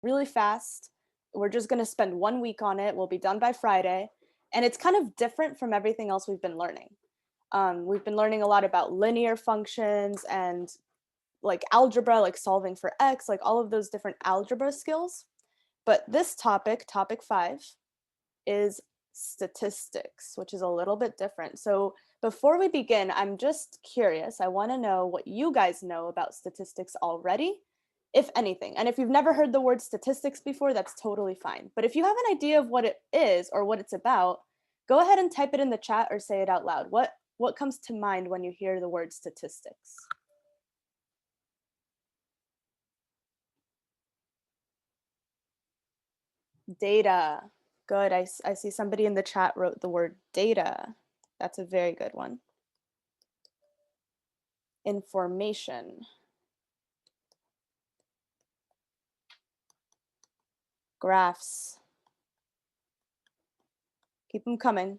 really fast. We're just going to spend 1 week on it. We'll be done by Friday. And it's kind of different from everything else we've been learning. We've been learning a lot about linear functions and like algebra, like solving for x, like all of those different algebra skills. But this topic, topic 5, is statistics, which is a little bit different. So before we begin, I'm just curious. I want to know what you guys know about statistics already, if anything. And if you've never heard the word statistics before, that's totally fine. But if you have an idea of what it is or what it's about, go ahead and type it in the chat or say it out loud. What comes to mind when you hear the word statistics? Data. Good. I see somebody in the chat wrote the word data. That's a very good one. Information. Graphs. Keep them coming.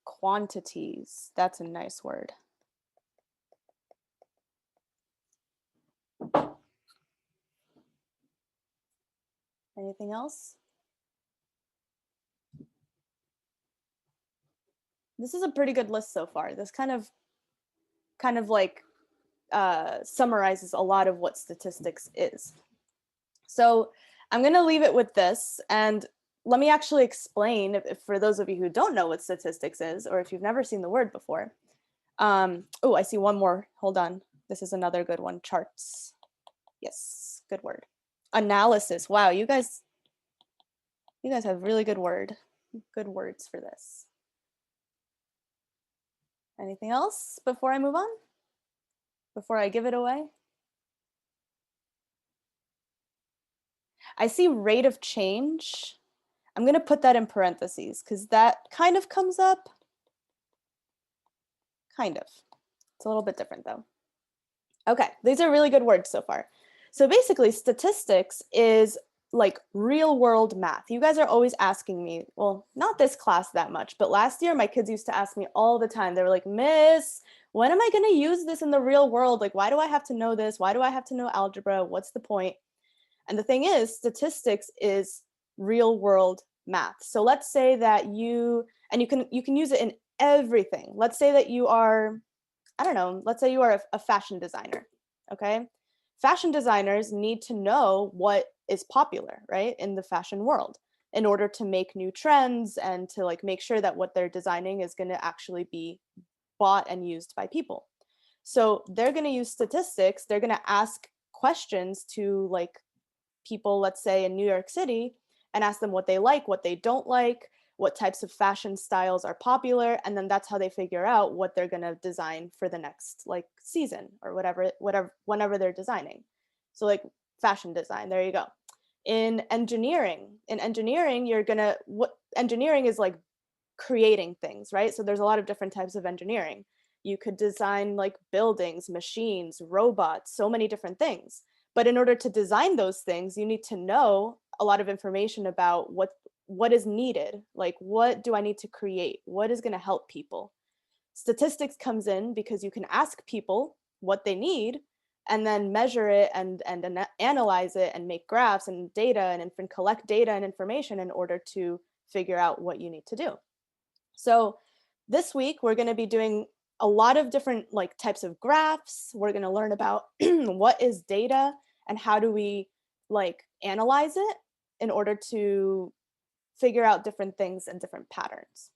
Quantities. That's a nice word. Anything else? This is a pretty good list so far. This kind of like summarizes a lot of what statistics is. So I'm going to leave it with this, and let me actually explain, if for those of you who don't know what statistics is, or if you've never seen the word before. Oh, I see one more. Hold on. This is another good one. Charts. Yes, good word. Analysis. Wow, you guys have really good words for this. Anything else before I move on? Before I give it away? I see rate of change. I'm going to put that in parentheses because that kind of comes up. Kind of. It's a little bit different though. Okay, these are really good words so far. So basically, statistics is like real world math. You guys are always asking me, well, not this class that much, but last year my kids used to ask me all the time. They were like, Miss, when am I going to use this in the real world? Like, why do I have to know this? Why do I have to know algebra? What's the point? And the thing is, statistics is real world math. So let's say that you can use it in everything. Let's say that you are, I don't know, let's say you are a fashion designer, okay? Fashion designers need to know what is popular, right, in the fashion world in order to make new trends and to like make sure that what they're designing is going to actually be bought and used by people. So they're going to use statistics. They're going to ask questions to like people, let's say in New York City, and ask them what they like, what they don't like, what types of fashion styles are popular, and then that's how they figure out what they're going to design for the next like season or whenever they're designing. So like fashion design, there you go. In engineering, engineering is like creating things, right? So there's a lot of different types of engineering. You could design like buildings, machines, robots, so many different things. But in order to design those things, you need to know a lot of information about what is needed. Like, what do I need to create? What is going to help people? Statistics comes in because you can ask people what they need and then measure it and analyze it and make graphs and data and collect data and information in order to figure out what you need to do. So this week, we're going to be doing a lot of different like types of graphs. We're going to learn about what is data and how do we like analyze it in order to figure out different things and different patterns.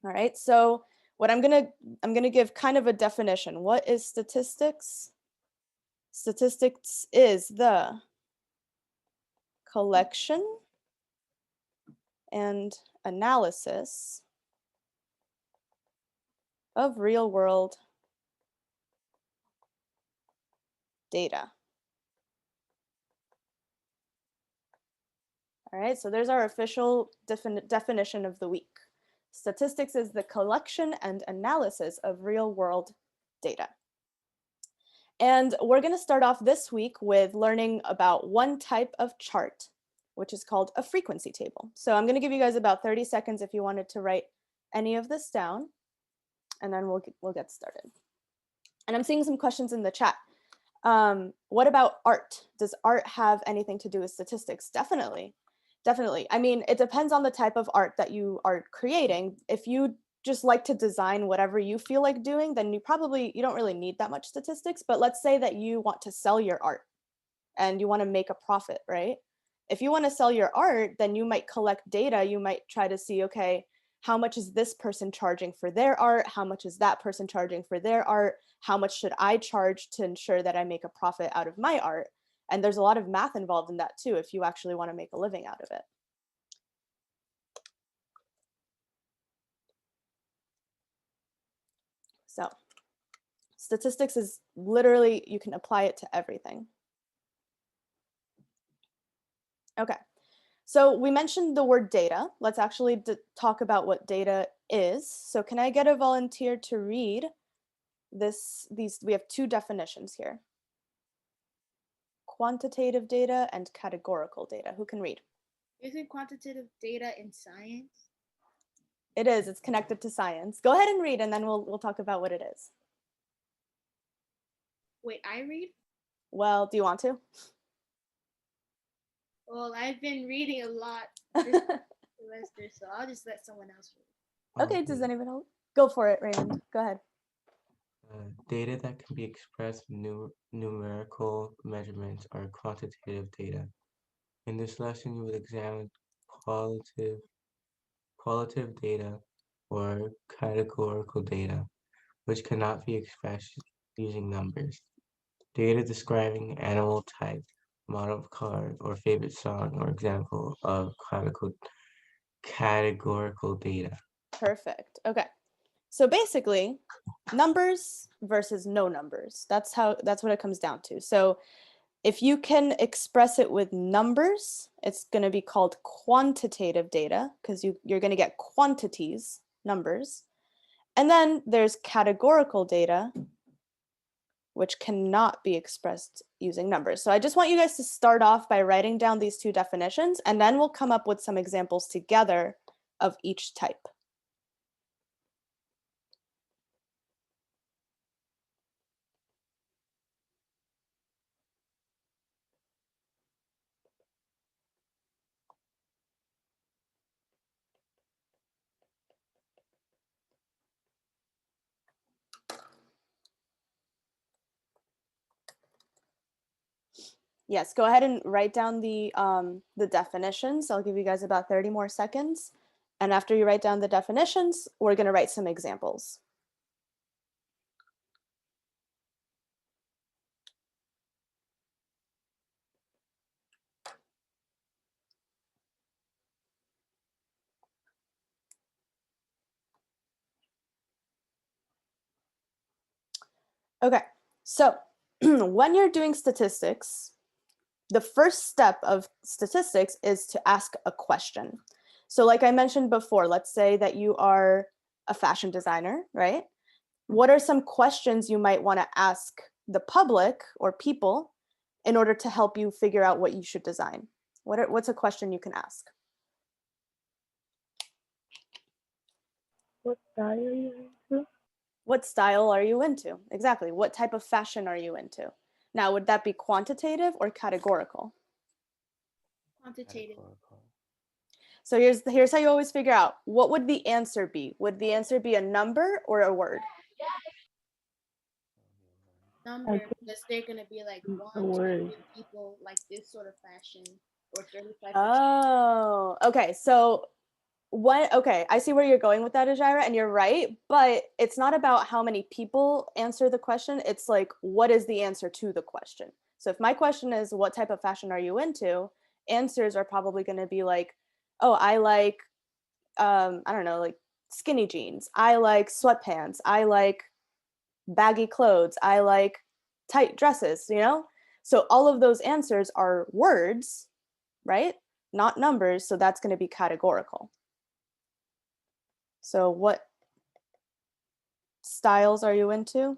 All right, so what I'm gonna give kind of a definition. What is statistics? Statistics is the collection and analysis of real world data. All right, so there's our official definition of the week. Statistics is the collection and analysis of real world data. And we're going to start off this week with learning about one type of chart, which is called a frequency table. So I'm going to give you guys about 30 seconds if you wanted to write any of this down, and then we'll get started. And I'm seeing some questions in the chat. What about art? Does art have anything to do with statistics? Definitely. Definitely. I mean, it depends on the type of art that you are creating. If you just like to design whatever you feel like doing, then you don't really need that much statistics. But let's say that you want to sell your art and you want to make a profit, right? If you want to sell your art, then you might collect data. You might try to see, okay, how much is this person charging for their art? How much is that person charging for their art? How much should I charge to ensure that I make a profit out of my art? And there's a lot of math involved in that too, if you actually want to make a living out of it. So statistics is literally, you can apply it to everything. Okay, so we mentioned the word data. Let's actually talk about what data is. So can I get a volunteer to read we have two definitions here. Quantitative data and categorical data. Who can read? Isn't quantitative data in science? It is, it's connected to science. Go ahead and read and then we'll talk about what it is. Wait, I read? Well, do you want to? Well, I've been reading a lot this semester, so I'll just let someone else read. Okay, does anyone else? Go for it, Raymond. Go ahead. Data that can be expressed with numerical measurements are quantitative data. In this lesson, you will examine qualitative data or categorical data, which cannot be expressed using numbers. Data describing animal type, model of car, or favorite song or example of categorical data. Perfect. Okay. So basically, numbers versus no numbers. That's what it comes down to. So if you can express it with numbers, it's going to be called quantitative data because you're going to get quantities, numbers. And then there's categorical data, which cannot be expressed using numbers. So I just want you guys to start off by writing down these two definitions, and then we'll come up with some examples together of each type. Yes, go ahead and write down the definitions. I'll give you guys about 30 more seconds. And after you write down the definitions, we're going to write some examples. Okay, so when you're doing statistics, the first step of statistics is to ask a question. So like I mentioned before, let's say that you are a fashion designer, right? What are some questions you might want to ask the public or people in order to help you figure out what you should design? What's a question you can ask? What style are you into? What style are you into? Exactly. What type of fashion are you into? Now, would that be quantitative or categorical? Quantitative. So here's how you always figure out, what would the answer be? Would the answer be a number or a word? Number, because they're going to be like 100 people like this sort of fashion, or 35%. Oh, okay. So okay, I see where you're going with that, Ajira, and you're right, but it's not about how many people answer the question. It's like, what is the answer to the question? So if my question is, what type of fashion are you into? Answers are probably going to be like, oh, I like, I don't know, like skinny jeans. I like sweatpants. I like baggy clothes. I like tight dresses, you know? So all of those answers are words, right? Not numbers. So that's going to be categorical. So what styles are you into?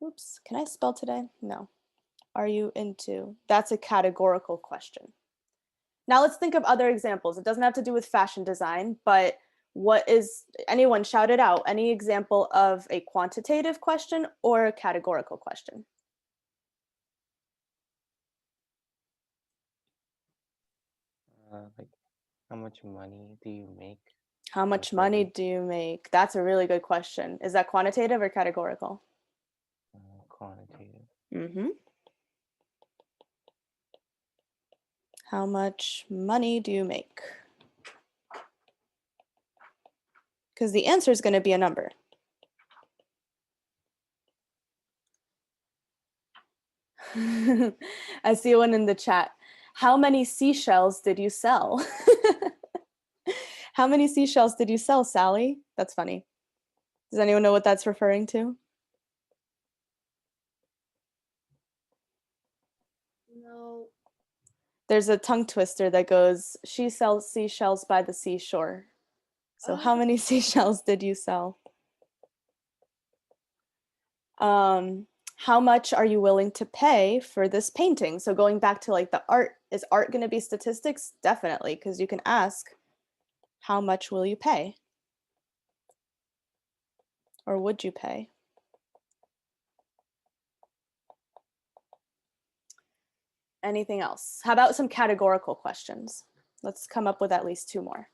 Oops, can I spell today? No. Are you into? That's a categorical question. Now let's think of other examples. It doesn't have to do with fashion design, but What is, anyone shout it out, any example of a quantitative question or a categorical question? Like, how much money do you make? How much money do you make? That's a really good question. Is that quantitative or categorical? Quantitative. Mm-hmm. How much money do you make? Because the answer is going to be a number. I see one in the chat. How many seashells did you sell? How many seashells did you sell, Sally? That's funny. Does anyone know what that's referring to? No. There's a tongue twister that goes, she sells seashells by the seashore. So how many seashells did you sell? How much are you willing to pay for this painting? So going back to like the art, is art going to be statistics? Definitely, because you can ask, how much will you pay? Or would you pay? Anything else? How about some categorical questions? Let's come up with at least 2 more.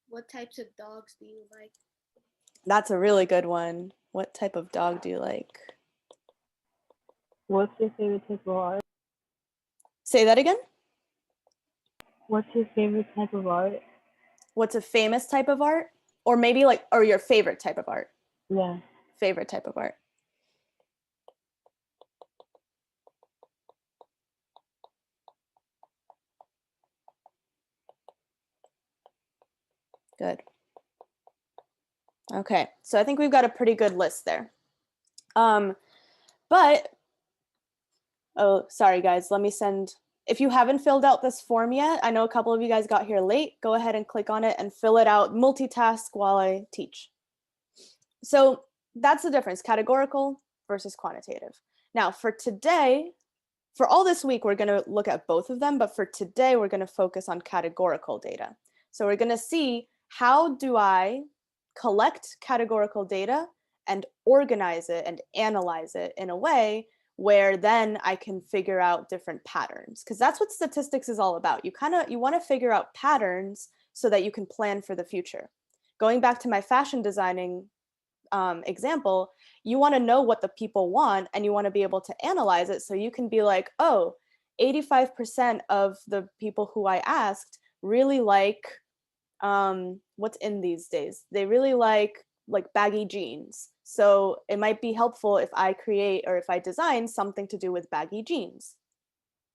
What types of dogs do you like? That's a really good one. What type of dog do you like? What's your favorite type of art? Say that again? What's your favorite type of art? What's a famous type of art? Or maybe like, or your favorite type of art? Yeah. Favorite type of art. Good. Okay, so I think we've got a pretty good list there. But, oh, sorry guys, let me send, if you haven't filled out this form yet, I know a couple of you guys got here late, go ahead and click on it and fill it out, multitask while I teach. So that's the difference, categorical versus quantitative. Now for today, for all this week, we're gonna look at both of them, but for today, we're gonna focus on categorical data. So we're gonna see, how do I collect categorical data and organize it and analyze it in a way where then I can figure out different patterns, because that's what statistics is all about. You want to figure out patterns so that you can plan for the future. Going back to my fashion designing example, you want to know what the people want and you want to be able to analyze it so you can be like, oh, 85% of the people who I asked really like what's in these days. They really like baggy jeans. So it might be helpful if I create or if I design something to do with baggy jeans,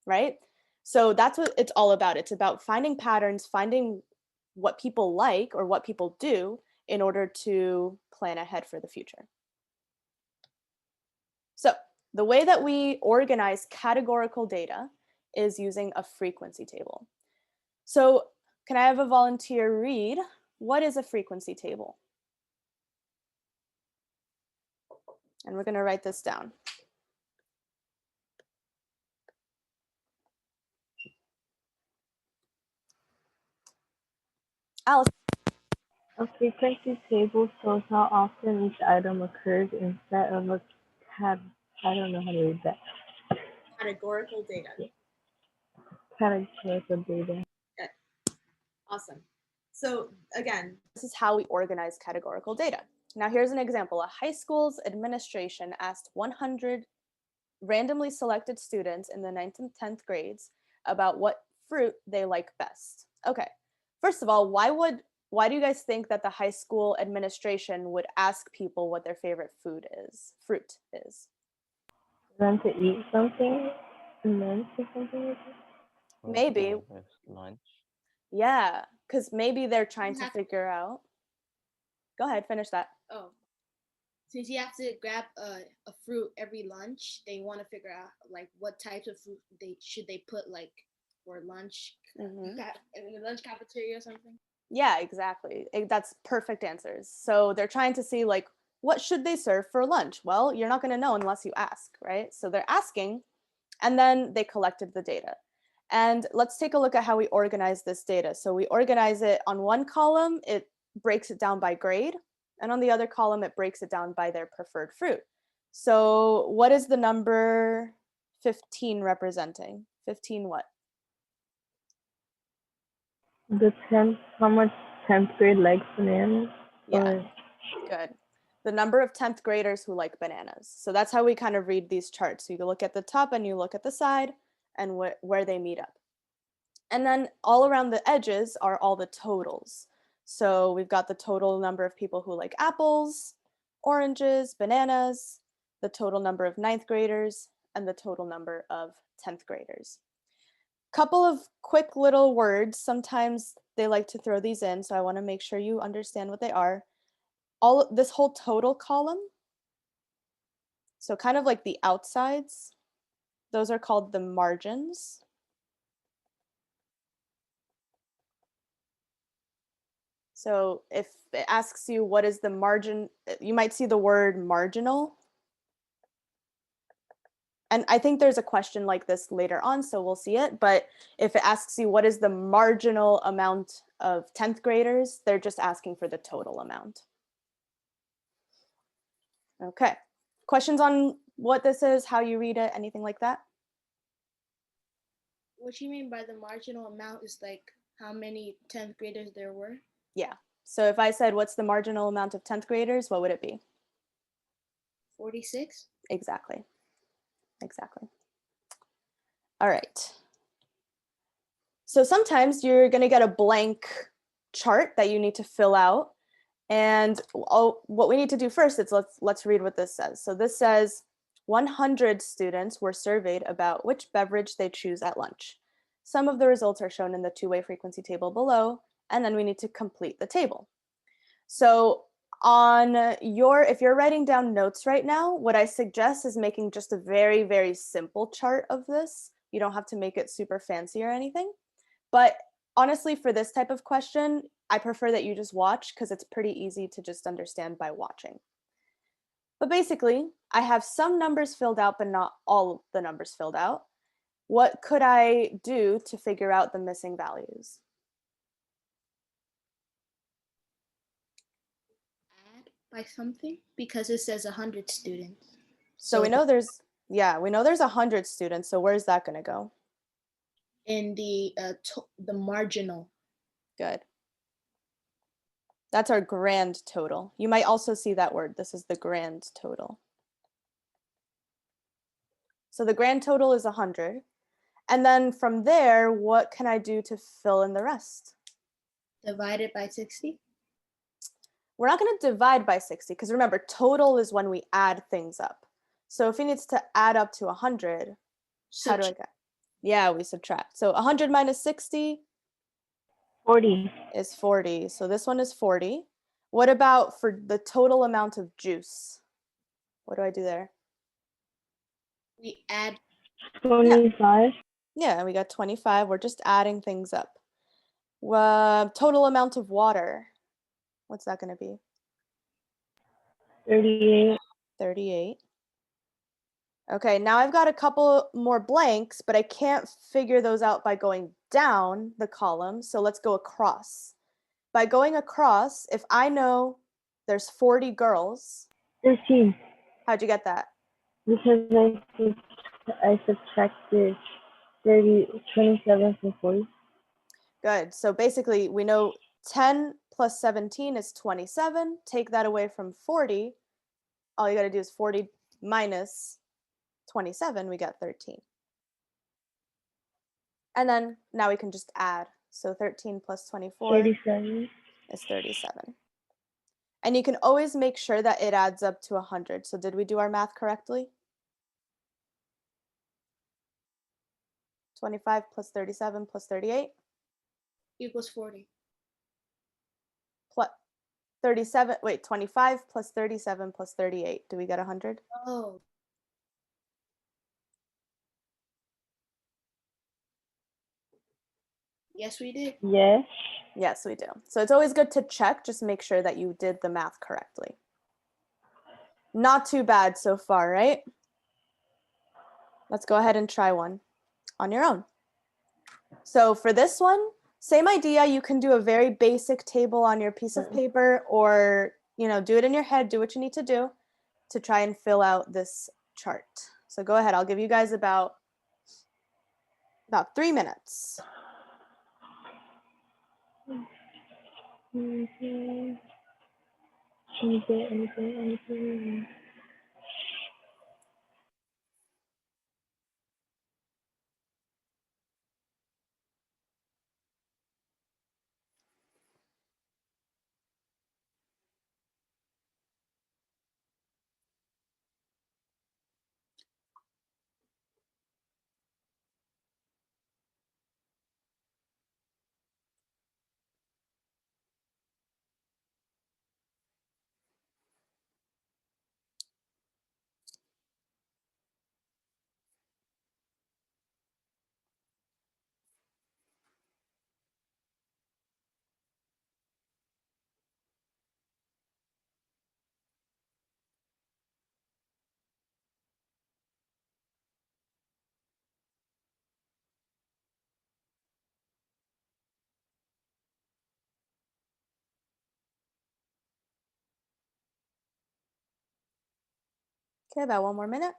right? So that's what it's all about. It's about finding patterns, finding what people like or what people do in order to plan ahead for the future. So the way that we organize categorical data is using a frequency table. So can I have a volunteer read, what is a frequency table? And we're going to write this down. Alice. A frequency table shows how often each item occurs instead of a I don't know how to read that. Categorical data. Categorical data. Good. Awesome. So again, this is how we organize categorical data. Now here's an example. A high school's administration asked 100 randomly selected students in the 9th and 10th grades about what fruit they like best. Okay, first of all, why do you guys think that the high school administration would ask people what their favorite fruit is? Then to eat something, lunch or something like that? Maybe. Lunch. Yeah, because maybe they're trying to have- figure out. Go ahead, finish that. Oh, since you have to grab a fruit every lunch, they want to figure out like what types of fruit they put like for lunch in the lunch cafeteria or something. Yeah, exactly. That's perfect answers. So they're trying to see like, what should they serve for lunch? Well, you're not going to know unless you ask, right? So they're asking, and then they collected the data. And let's take a look at how we organize this data. So we organize it on one column, it breaks it down by grade, and on the other column, it breaks it down by their preferred fruit. So what is the number 15 representing? 15 what? The 10th, how much 10th grade likes bananas? Yeah, Or good. The number of 10th graders who like bananas. So that's how we kind of read these charts. So you look at the top and you look at the side and where they meet up. And then all around the edges are all the totals. So we've got the total number of people who like apples, oranges, bananas, the total number of 9th graders, and the total number of 10th graders. Couple of quick little words. Sometimes they like to throw these in, so I want to make sure you understand what they are. This whole total column, so kind of like the outsides, those are called the margins. So if it asks you what is the margin, you might see the word marginal. And I think there's a question like this later on, so we'll see it. But if it asks you what is the marginal amount of 10th graders, they're just asking for the total amount. Okay, questions on what this is, how you read it, anything like that? What you mean by the marginal amount is like how many 10th graders there were? Yeah, so if I said what's the marginal amount of 10th graders, what would it be? 46? Exactly. Exactly. All right. So sometimes you're going to get a blank chart that you need to fill out. And what we need to do first is let's read what this says. So this says 100 students were surveyed about which beverage they choose at lunch. Some of the results are shown in the two-way frequency table below, and then we need to complete the table. So if you're writing down notes right now, what I suggest is making just a very, very simple chart of this. You don't have to make it super fancy or anything. But honestly, for this type of question, I prefer that you just watch because it's pretty easy to just understand by watching. But basically, I have some numbers filled out, but not all the numbers filled out. What could I do to figure out the missing values? By something because it says 100 students. So we know there's 100 students. So where's that going to go? In the marginal. Good. That's our grand total. You might also see that word. This is the grand total. So the grand total is 100. And then from there, what can I do to fill in the rest? Divide it by 60. We're not going to divide by 60 because remember, total is when we add things up. So if he needs to add up to 100, how do I get? Yeah, we subtract. So 100 minus 60? 40. Is 40. So this one is 40. What about for the total amount of juice? What do I do there? We add 25. Yeah, we got 25. We're just adding things up. Total amount of water. What's that going to be? 38. 38. Okay, now I've got a couple more blanks, but I can't figure those out by going down the column. So let's go across. By going across, if I know there's 40 girls. 13. How'd you get that? Because I subtracted 27 from 40. Good. So basically, we know 10 plus 17 is 27. Take that away from 40. All you got to do is 40 minus 27. We got 13. And then now we can just add. So 13 plus 24 37. is 37. And you can always make sure that it adds up to 100. So did we do our math correctly? 25 plus 37 plus 38? equals 40. Plus 37, wait, 25 plus 37 plus 38. Do we get 100? Oh. Yes, we did. Yes. Yes, we do. So it's always good to check, just make sure that you did the math correctly. Not too bad so far, right? Let's go ahead and try one on your own. So for this one, same idea. You can do a very basic table on your piece of paper, or do it in your head, do what you need to do to try and fill out this chart. So go ahead, I'll give you guys about 3 minutes. Okay, about 1 more minute.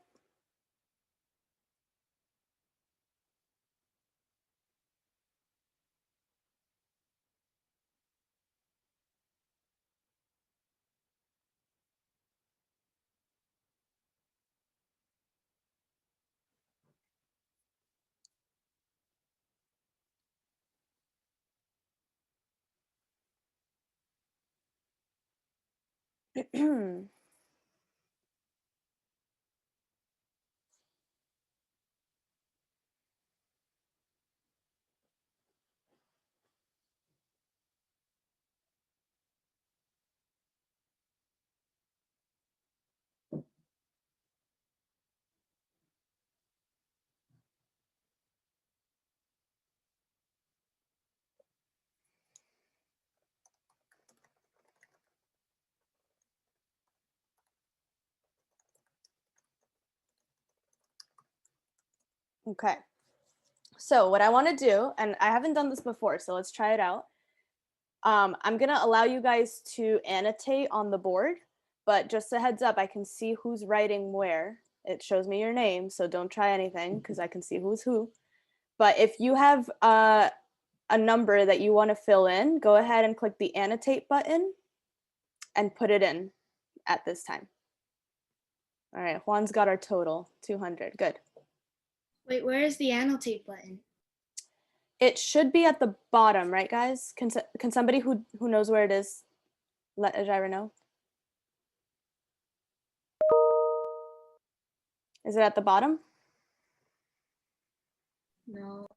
Okay. So what I want to do, and I haven't done this before, so let's try it out. I'm going to allow you guys to annotate on the board, but just a heads up, I can see who's writing where. It shows me your name, so don't try anything because I can see who's who. But if you have a number that you want to fill in, go ahead and click the annotate button and put it in at this time. All right, Juan's got our total, 200. Good. Wait, where is the annotate button? It should be at the bottom, right, guys? Can somebody who knows where it is let Ajira know? Is it at the bottom? No.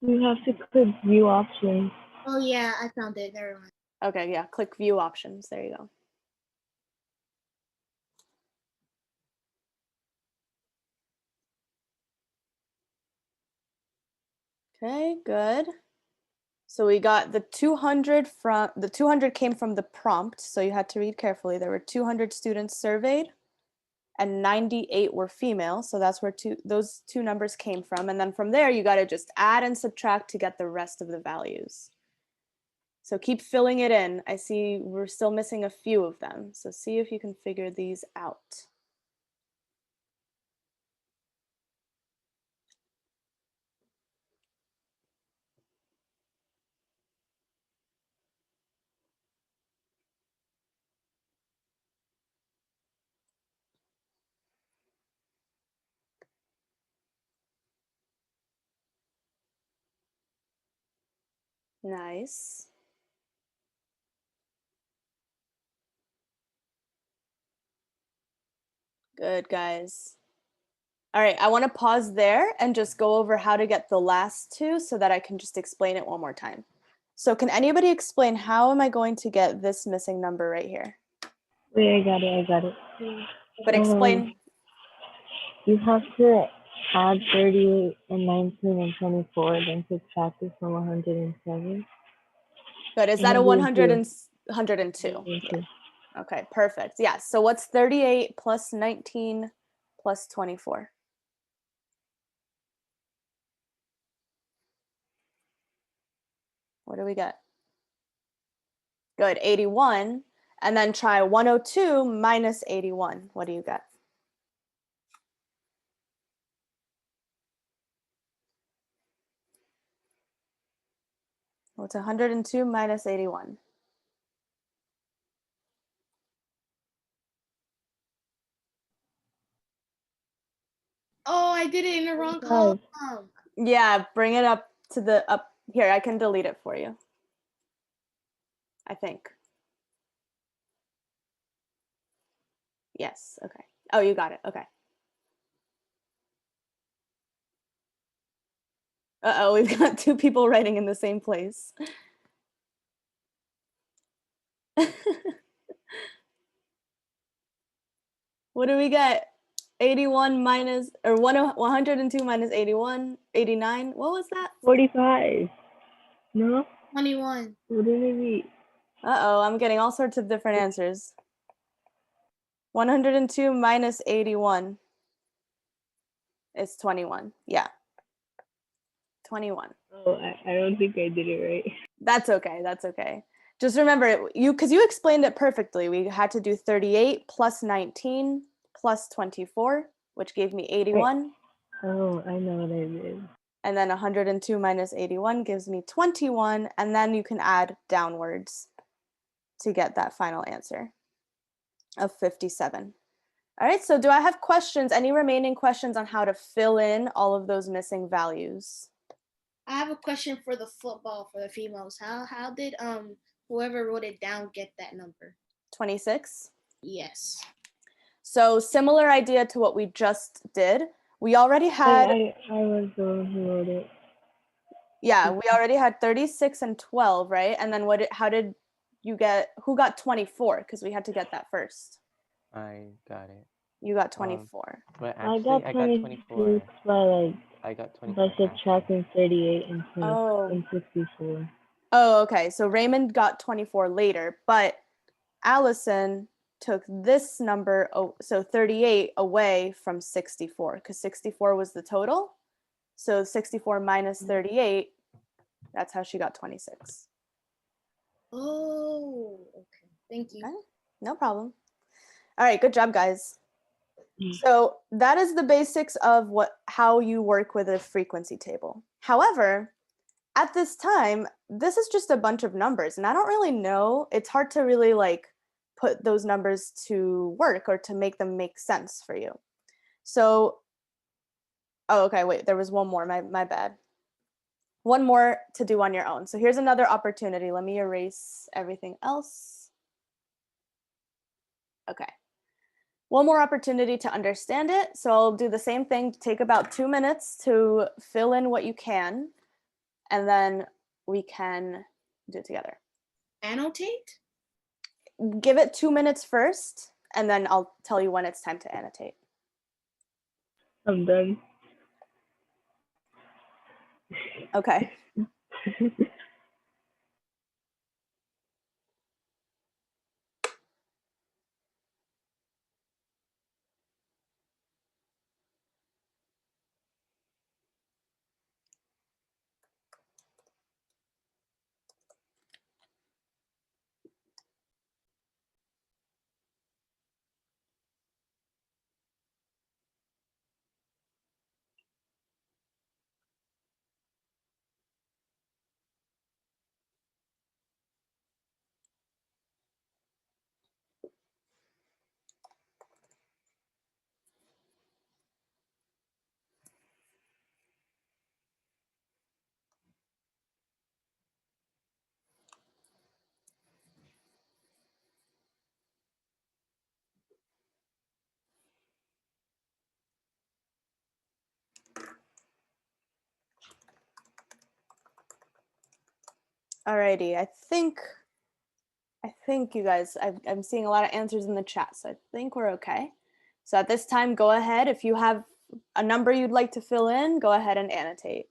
You have to click view options. Oh yeah, I found it. Never mind. Okay, yeah, click view options. There you go. Okay, good. So we got the 200 from, the 200 came from the prompt, so you had to read carefully. There were 200 students surveyed and 98 were female, so that's where those two numbers came from. And then from there, you got to just add and subtract to get the rest of the values. So keep filling it in. I see we're still missing a few of them, so see if you can figure these out. Nice. Good, guys. All right, I want to pause there and just go over how to get the last two so that I can just explain it one more time. So can anybody explain how am I going to get this missing number right here? Wait, I got it. But explain. You have to add 38 and 19 and 24, then subtract it from 107. Good. Is that a 100 and 102? Yeah. Okay, perfect. Yeah. So what's 38 plus 19 plus 24? What do we get? Good, 81. And then try 102 minus 81. What do you get? What's 102 minus 81? Oh, I did it in the wrong 45. column. Yeah, bring it up to the up here. I can delete it for you. I think. Yes, okay. Oh, you got it. Okay. Uh-oh, we've got two people writing in the same place. What do we get? 81 minus, or 102 minus 81, 89. What was that? 45. No? 21. What did it be? Uh-oh, I'm getting all sorts of different answers. 102 minus 81 is 21. Yeah. 21. Oh, I don't think I did it right. That's okay. That's okay. Just remember, because you explained it perfectly. We had to do 38 plus 19 plus 24, which gave me 81. Oh, I know what I did. And then 102 minus 81 gives me 21. And then you can add downwards to get that final answer of 57. All right, so do I have questions? Any remaining questions on how to fill in all of those missing values? I have a question for the football for the females. How did whoever wrote it down get that number? 26. Yes. So similar idea to what we just did. We already had, I was the one who wrote it. yeah, we already had 36 and 12, right? And then how did you get, who got 24? Because we had to get that first. I got it. You got 24. But I actually, got I got 24. 26 by I got by 24. actually. subtracting 38 and 20 Oh. and 64. Oh, okay. So Raymond got 24 later, but Allison took this number, so 38 away from 64, because 64 was the total. So 64 minus 38, that's how she got 26. Oh, okay. Thank you. Okay, no problem. All right, good job, guys. Mm. So that is the basics of how you work with a frequency table. However, at this time, this is just a bunch of numbers, and I don't really know. It's hard to really put those numbers to work or to make them make sense for you. So, oh, okay, wait, there was one more, my bad. One more to do on your own. So here's another opportunity. Let me erase everything else. Okay. One more opportunity to understand it. So I'll do the same thing, take about 2 minutes to fill in what you can, and then we can do it together. Annotate? Give it 2 minutes first, and then I'll tell you when it's time to annotate. I'm done. Okay. Alrighty, I think you guys, I'm seeing a lot of answers in the chat, so I think we're okay. So at this time, go ahead. If you have a number you'd like to fill in, go ahead and annotate.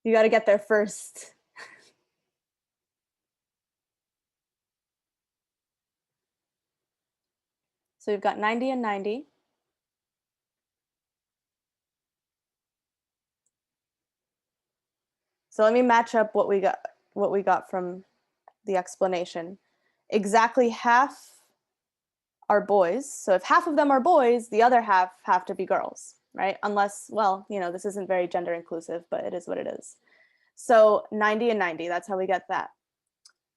You got to get there first. So we've got 90 and 90. So let me match up what we got from the explanation. Exactly half are boys. So if half of them are boys, the other half have to be girls, right? Unless, well, this isn't very gender inclusive, but it is what it is. So 90 and 90, that's how we get that.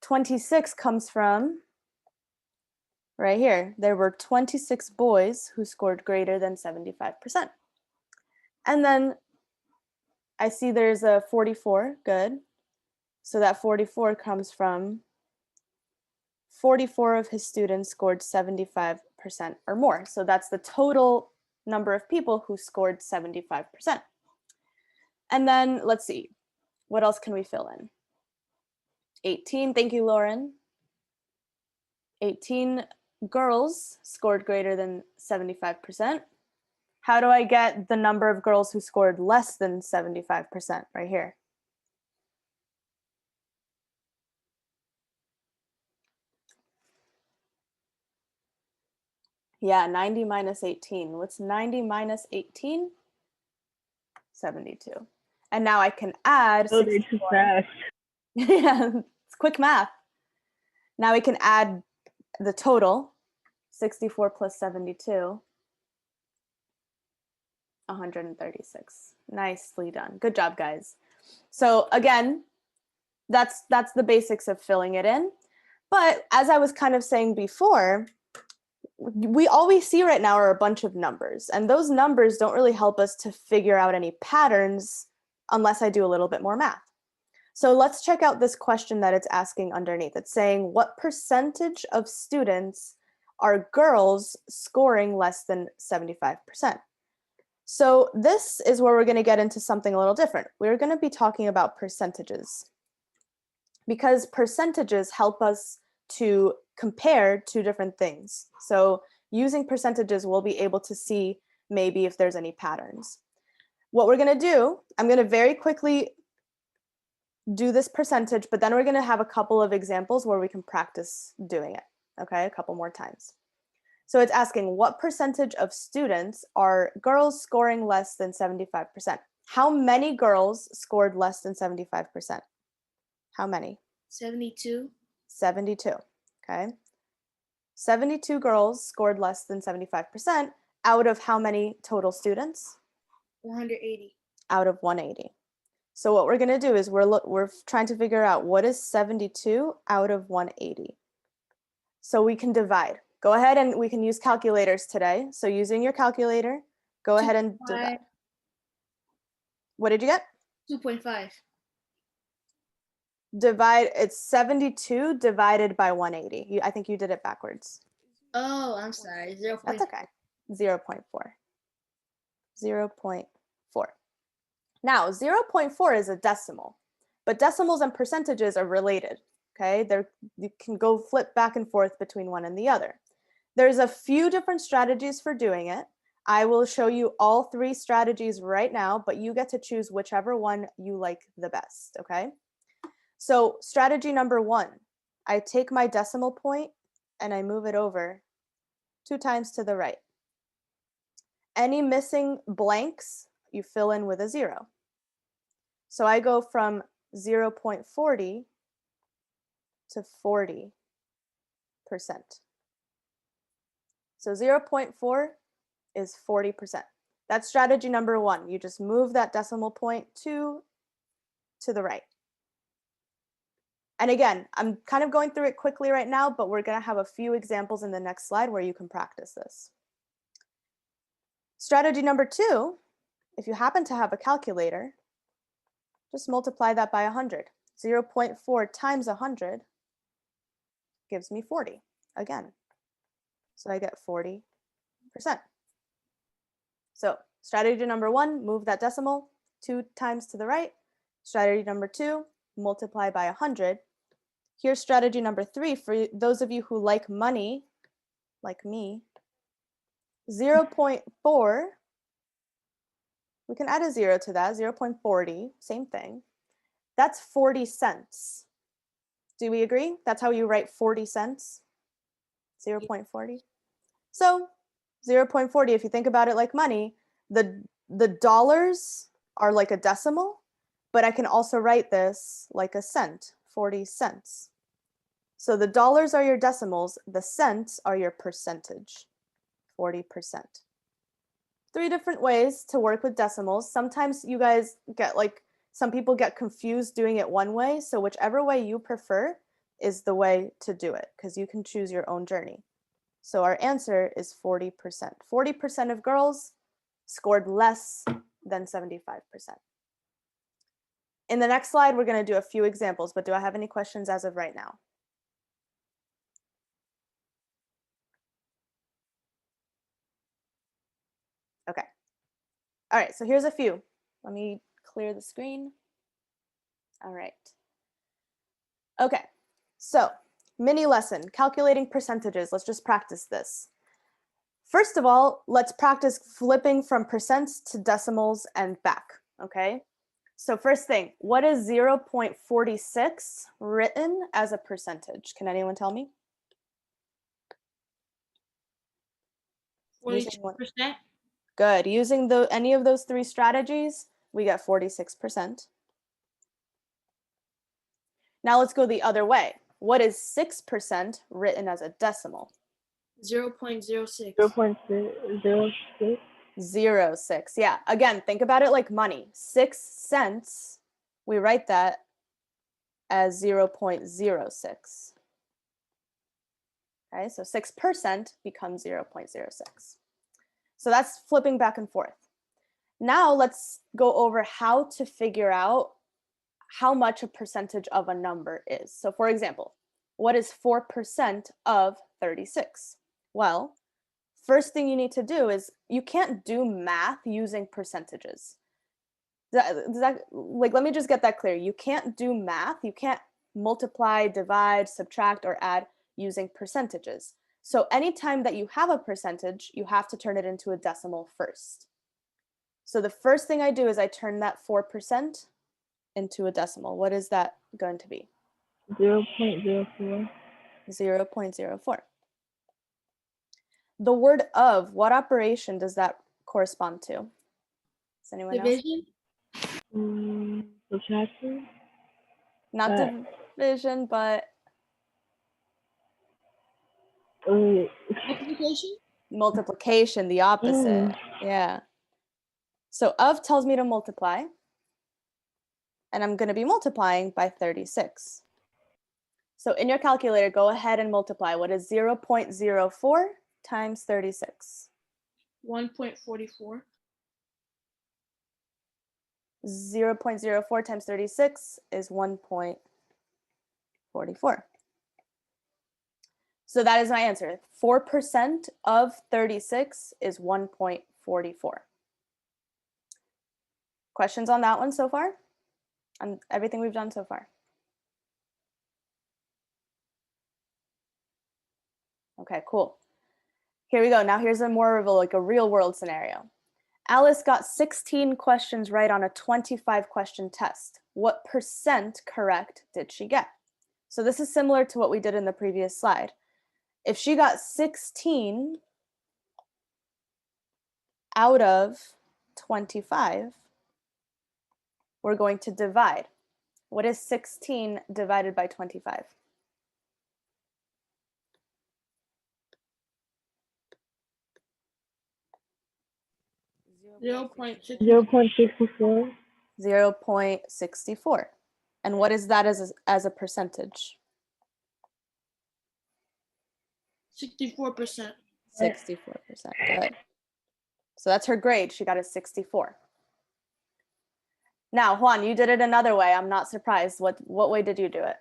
26 comes from right here. There were 26 boys who scored greater than 75%. And then I see there's a 44, good. So that 44 comes from 44 of his students scored 75% or more. So that's the total number of people who scored 75%. And then let's see, what else can we fill in? 18, thank you, Lauren. 18 girls scored greater than 75%. How do I get the number of girls who scored less than 75% right here? Yeah, 90 minus 18. What's 90 minus 18? 72. And now I can add Oh, they're too fast. Yeah, it's quick math. Now we can add the total, 64 plus 72, 136. Nicely done. Good job, guys. So again, that's the basics of filling it in. But as I was kind of saying before, all we see right now are a bunch of numbers, and those numbers don't really help us to figure out any patterns unless I do a little bit more math. So let's check out this question that it's asking underneath. It's saying, what percentage of students are girls scoring less than 75%? So this is where we're going to get into something a little different. We're going to be talking about percentages, because percentages help us to compare two different things. So using percentages, we'll be able to see maybe if there's any patterns. What we're going to do, I'm going to very quickly do this percentage, but then we're going to have a couple of examples where we can practice doing it, okay, a couple more times. So it's asking, what percentage of students are girls scoring less than 75%? How many girls scored less than 75%? How many? 72. 72, okay. 72 girls scored less than 75% out of how many total students? 180. Out of 180. So what we're going to do is we're trying to figure out what is 72 out of 180. So we can divide. Go ahead and we can use calculators today. So using your calculator, go ahead and divide. What did you get? 2.5. Divide, it's 72 divided by 180. I think you did it backwards. Oh, I'm sorry. 0. That's okay. 0.4. 0.4. Now, 0.4 is a decimal, but decimals and percentages are related, okay? You can go flip back and forth between one and the other. There's a few different strategies for doing it. I will show you all three strategies right now, but you get to choose whichever one you like the best, okay? So strategy number 1, I take my decimal point and I move it over 2 times to the right. Any missing blanks, you fill in with a 0. So I go from 0.40 to 40%. So 0.4 is 40%. That's strategy number 1. You just move that decimal point to the right. And again, I'm kind of going through it quickly right now, but we're going to have a few examples in the next slide where you can practice this. Strategy number 2, if you happen to have a calculator, just multiply that by 100. 0.4 times 100 gives me 40 again. So I get 40%. So strategy number 1, move that decimal 2 times to the right. Strategy number 2, multiply by 100. Here's strategy number 3 for those of you who like money, like me. 0.4, we can add a 0 to that, 0.40, same thing. That's 40 cents. Do we agree? That's how you write 40 cents, 0.40. So 0.40, if you think about it like money, the dollars are like a decimal, but I can also write this like a cent, 40 cents. So the dollars are your decimals, the cents are your percentage, 40%. 3 different ways to work with decimals. Sometimes you guys get some people get confused doing it one way. So whichever way you prefer is the way to do it because you can choose your own journey. So our answer is 40%. 40% of girls scored less than 75%. In the next slide, we're going to do a few examples, but do I have any questions as of right now? Okay. All right, so here's a few. Let me clear the screen. All right. Okay, so mini lesson, calculating percentages. Let's just practice this. First of all, let's practice flipping from percents to decimals and back, okay? So first thing, what is 0.46 written as a percentage? Can anyone tell me? 42%. Good. Using any of those 3 strategies, we get 46%. Now let's go the other way. What is 6% written as a decimal? 0.06. 0.06. 0.6. Yeah. Again, think about it like money. 6 cents, we write that as 0.06. Okay, so 6% becomes 0.06. So that's flipping back and forth. Now let's go over how to figure out how much a percentage of a number is. So for example, what is 4% of 36? Well, first thing you need to do is you can't do math using percentages. Let me just get that clear. You can't do math. You can't multiply, divide, subtract, or add using percentages. So anytime that you have a percentage, you have to turn it into a decimal first. So the first thing I do is I turn that 4% into a decimal. What is that going to be? 0.04. 0.04. The word of, what operation does that correspond to? Does anyone know? Division. Subtraction. Not division, but Multiplication. multiplication, the opposite. Yeah. So of tells me to multiply, and I'm going to be multiplying by 36. So in your calculator, go ahead and multiply. What is 0.04 times 36? 1.44. 0.04 times 36 is 1.44. So that is my answer. 4% of 36 is 1.44. Questions on that one so far? On everything we've done so far? Okay, cool. Here we go. Now here's a more of a real world scenario. Alice got 16 questions right on a 25 question test. What percent correct did she get? So this is similar to what we did in the previous slide. If she got 16 out of 25, we're going to divide. What is 16 divided by 25? 0.64. 0.64. And what is that as a percentage? 64%. 64%. Good. So that's her grade. She got a 64. Now, Juan, you did it another way. I'm not surprised. What way did you do it?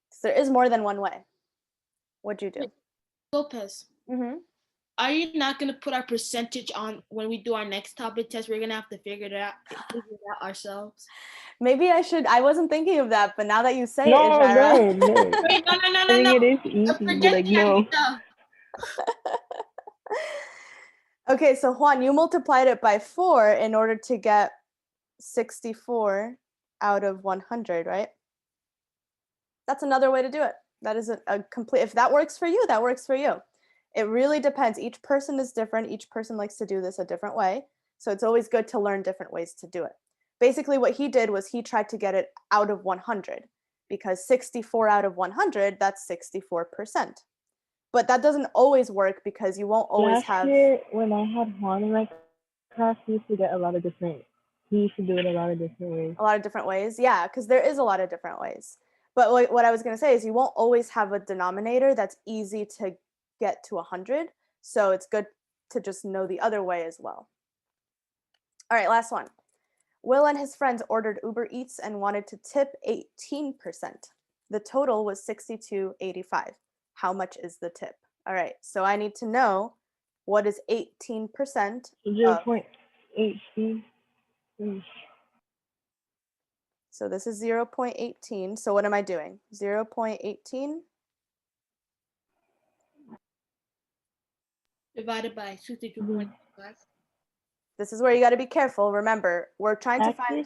So there is more than one way. What'd you do? Lopez, are you not going to put our percentage on when we do our next topic test? We're going to have to figure it out ourselves. Maybe I should. I wasn't thinking of that, but now that you say it, No. Wait, no. I think it is easy, but like, no. Okay, so Juan, you multiplied it by 4 in order to get 64 out of 100, right? That's another way to do it. That is a complete, if that works for you, that works for you. It really depends. Each person is different. Each person likes to do this a different way. So it's always good to learn different ways to do it. basically what he did was he tried to get it out of 100 because 64 out of 100, that's 64%. But that doesn't always work because you won't always Last have year, when I had Juan in my class, he used to get a lot of different. He used to do it a lot of different ways. a lot of different ways. Yeah, because there is a lot of different ways. But what I was going to say is you won't always have a denominator that's easy to get to 100. So it's good to just know the other way as well. All right, last one. Will and his friends ordered Uber Eats and wanted to tip 18%. The total was $62.85. How much is the tip? All right, so I need to know what is 18% of, 0.18. so this is 0.18. So what am I doing? 0.18 Divided by 62.5. this is where you got to be careful. Remember, we're trying to Actually,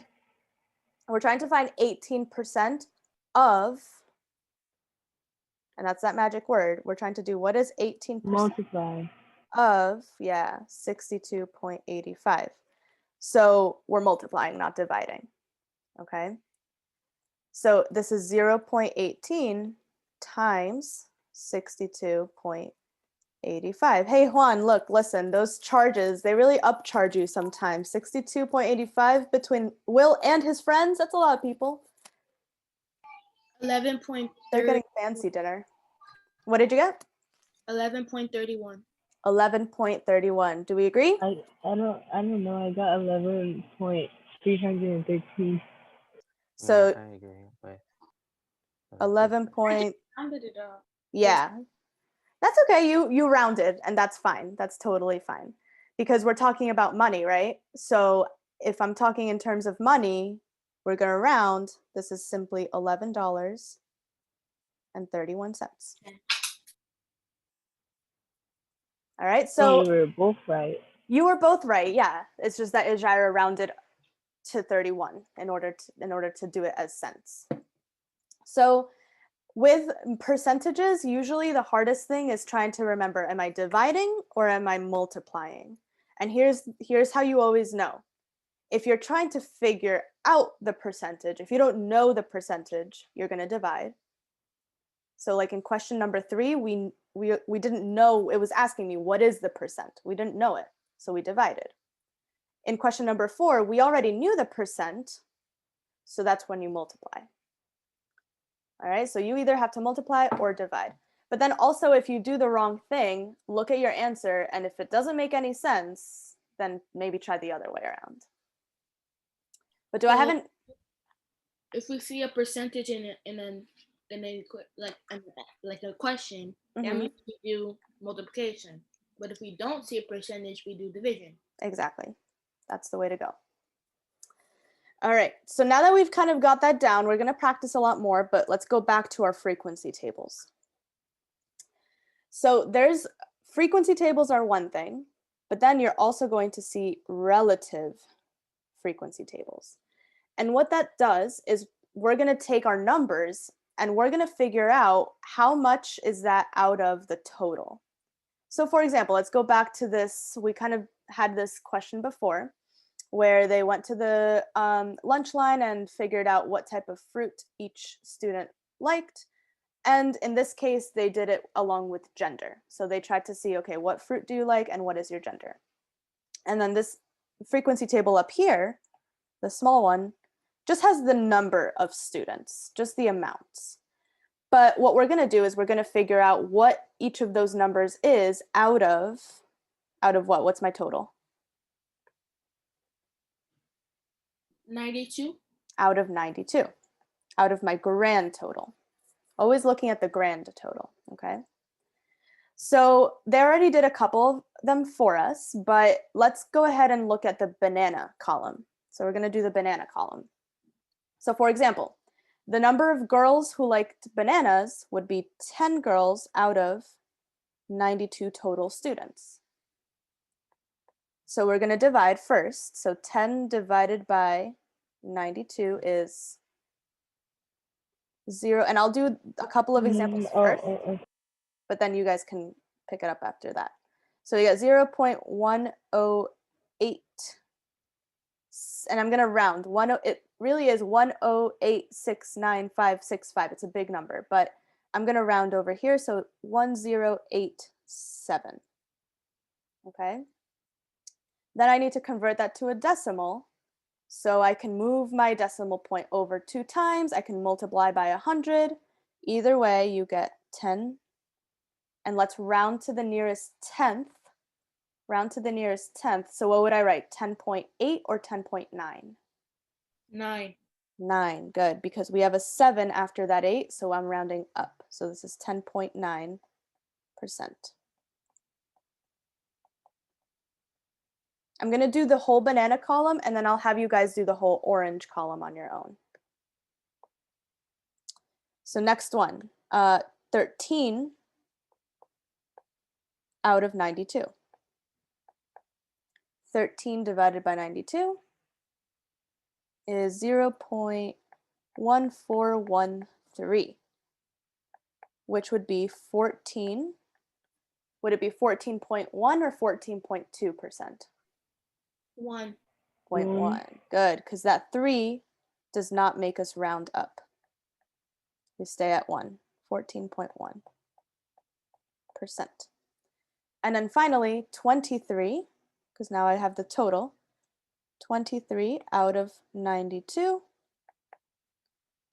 find 18% of, and that's that magic word. We're trying to do what is 18% multiply. of, yeah, 62.85. So we're multiplying, not dividing. Okay. So this is 0.18 times 62.85. Hey, Juan, look, listen, those charges, they really upcharge you sometimes. 62.85 between Will and his friends, that's a lot of people. 11.30. They're getting fancy dinner. What did you get? 11.31. 11.31. Do we agree? I don't know. I got 11.313. So I agree with 11 point, Rounded it up. yeah. That's okay. You rounded, and that's fine. That's totally fine. Because we're talking about money, right? So if I'm talking in terms of money, we're going to round. This is simply $11.31. Okay. All right. So So we were both right. you were both right. Yeah. It's just that Ijira rounded to 31 in order to do it as cents. So with percentages, usually the hardest thing is trying to remember, am I dividing or am I multiplying? And here's how you always know. If you're trying to figure out the percentage, if you don't know the percentage, you're going to divide. So like in question number 3, we didn't know, it was asking me, what is the percent? We didn't know it, so we divided. In question number 4, we already knew the percent, so that's when you multiply. All right, so you either have to multiply or divide. But then also, if you do the wrong thing, look at your answer, and if it doesn't make any sense, then maybe try the other way around. But do I haven't? If we see a percentage in a question, that means we do multiplication. But if we don't see a percentage, we do division. Exactly. That's the way to go. All right, so now that we've kind of got that down, we're going to practice a lot more, but let's go back to our frequency tables. So there's frequency tables are one thing, but then you're also going to see relative frequency tables. And what that does is we're going to take our numbers and we're going to figure out how much is that out of the total. So for example, let's go back to this. We kind of had this question before where they went to the lunch line and figured out what type of fruit each student liked. And in this case, they did it along with gender. So they tried to see, okay, what fruit do you like and what is your gender? And then this frequency table up here, the small one, just has the number of students, just the amounts. But what we're going to do is we're going to figure out what each of those numbers is out of what? What's my total? 92. Out of 92, out of my grand total. Always looking at the grand total, okay? So they already did a couple of them for us, but let's go ahead and look at the banana column. So we're gonna do the banana column. So for example, the number of girls who liked bananas would be 10 girls out of 92 total students. So we're going to divide first. So 10 divided by 92 is 0. And I'll do a couple of examples first, but then you guys can pick it up after that. So you got 0.108 And I'm going to round. It really is 108,69565. It's a big number, but I'm going to round over here. So 1087. Okay. Then I need to convert that to a decimal. So I can move my decimal point over 2 times. I can multiply by 100. Either way, you get 10. And let's round to the nearest tenth. Round to the nearest tenth. So what would I write? 10.8 or 10.9? 9. 9. Good, because we have a 7 after that 8, so I'm rounding up. So this is 10.9%. I'm going to do the whole banana column, and then I'll have you guys do the whole orange column on your own. So next one, 13 out of 92. 13 divided by 92 is 0.1413, which would be 14. Would it be 14.1 or 14.2%? 1. 0.1. Good, because that 3 does not make us round up. We stay at 1, 14.1%. And then finally, 23, because now I have the total. 23 out of 92.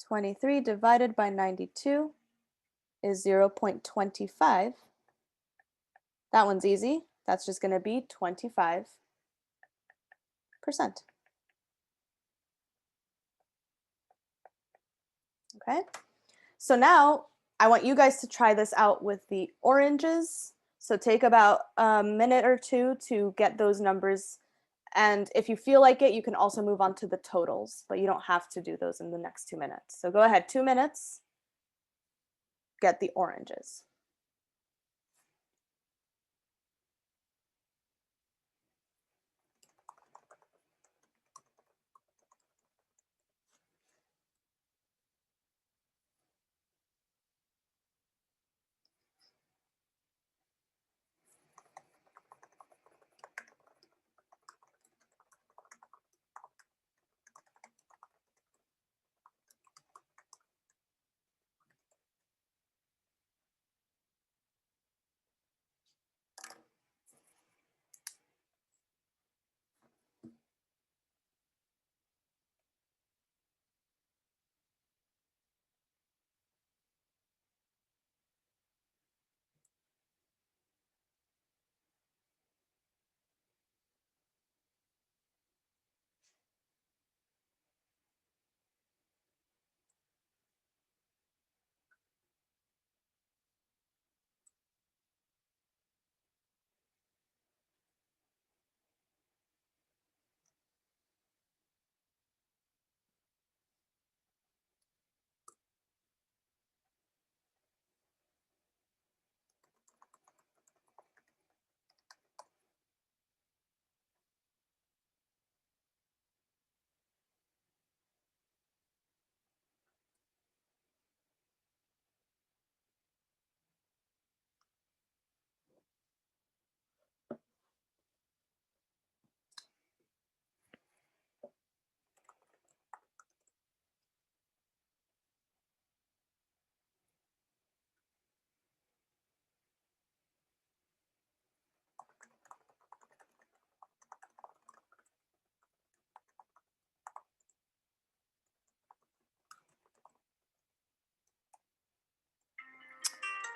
23 divided by 92 is 0.25. That one's easy. That's just going to be 25%. Okay, so now I want you guys to try this out with the oranges. So take about a minute or two to get those numbers. And if you feel like it, you can also move on to the totals, but you don't have to do those in the next 2 minutes. So go ahead, 2 minutes, get the oranges.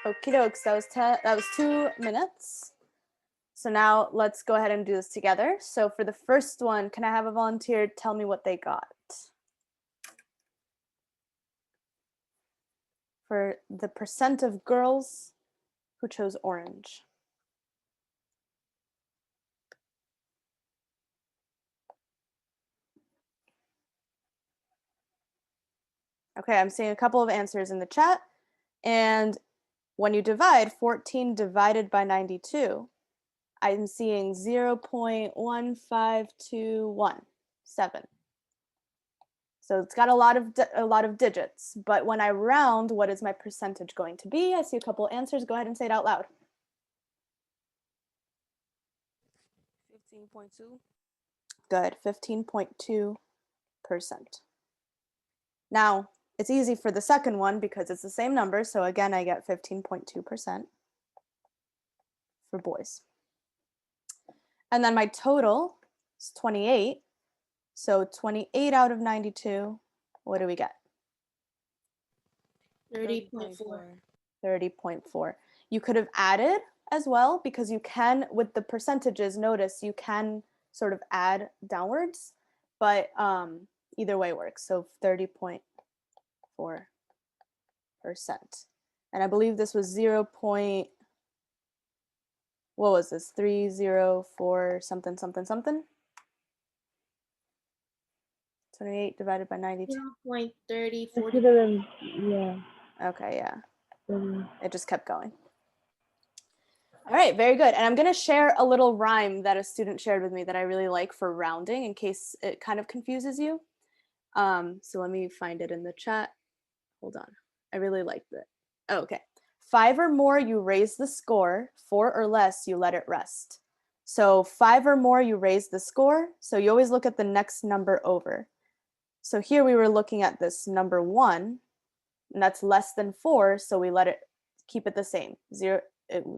Okie dokes, that was 2 minutes. So now let's go ahead and do this together. So for the first one, can I have a volunteer tell me what they got? For the percent of girls who chose orange. Okay, I'm seeing a couple of answers in the chat. And when you divide 14 divided by 92, I'm seeing 0.15217. So it's got a lot of digits, but when I round, what is my percentage going to be? I see a couple answers. Go ahead and say it out loud. 15.2. Good, 15.2%. Now, it's easy for the second one because it's the same number. So again, I get 15.2% for boys. And then my total is 28. So 28 out of 92, what do we get? 30.4. 30.4. You could have added as well because you can, with the percentages, notice you can sort of add downwards, but either way works. So 30.4%. And I believe this was 0. What was this? 304 something something something. 28 divided by 92. 0.3040. It should have been, yeah. Okay, yeah. 30. It just kept going. All right, very good. And I'm going to share a little rhyme that a student shared with me that I really like for rounding in case it kind of confuses you. So let me find it in the chat. Hold on. I really liked it. Oh, okay. 5 or more, you raise the score. 4 or less, you let it rest. So 5 or more, you raise the score. So you always look at the next number over. So here we were looking at this number 1, and that's less than 4. So we let it keep it the same.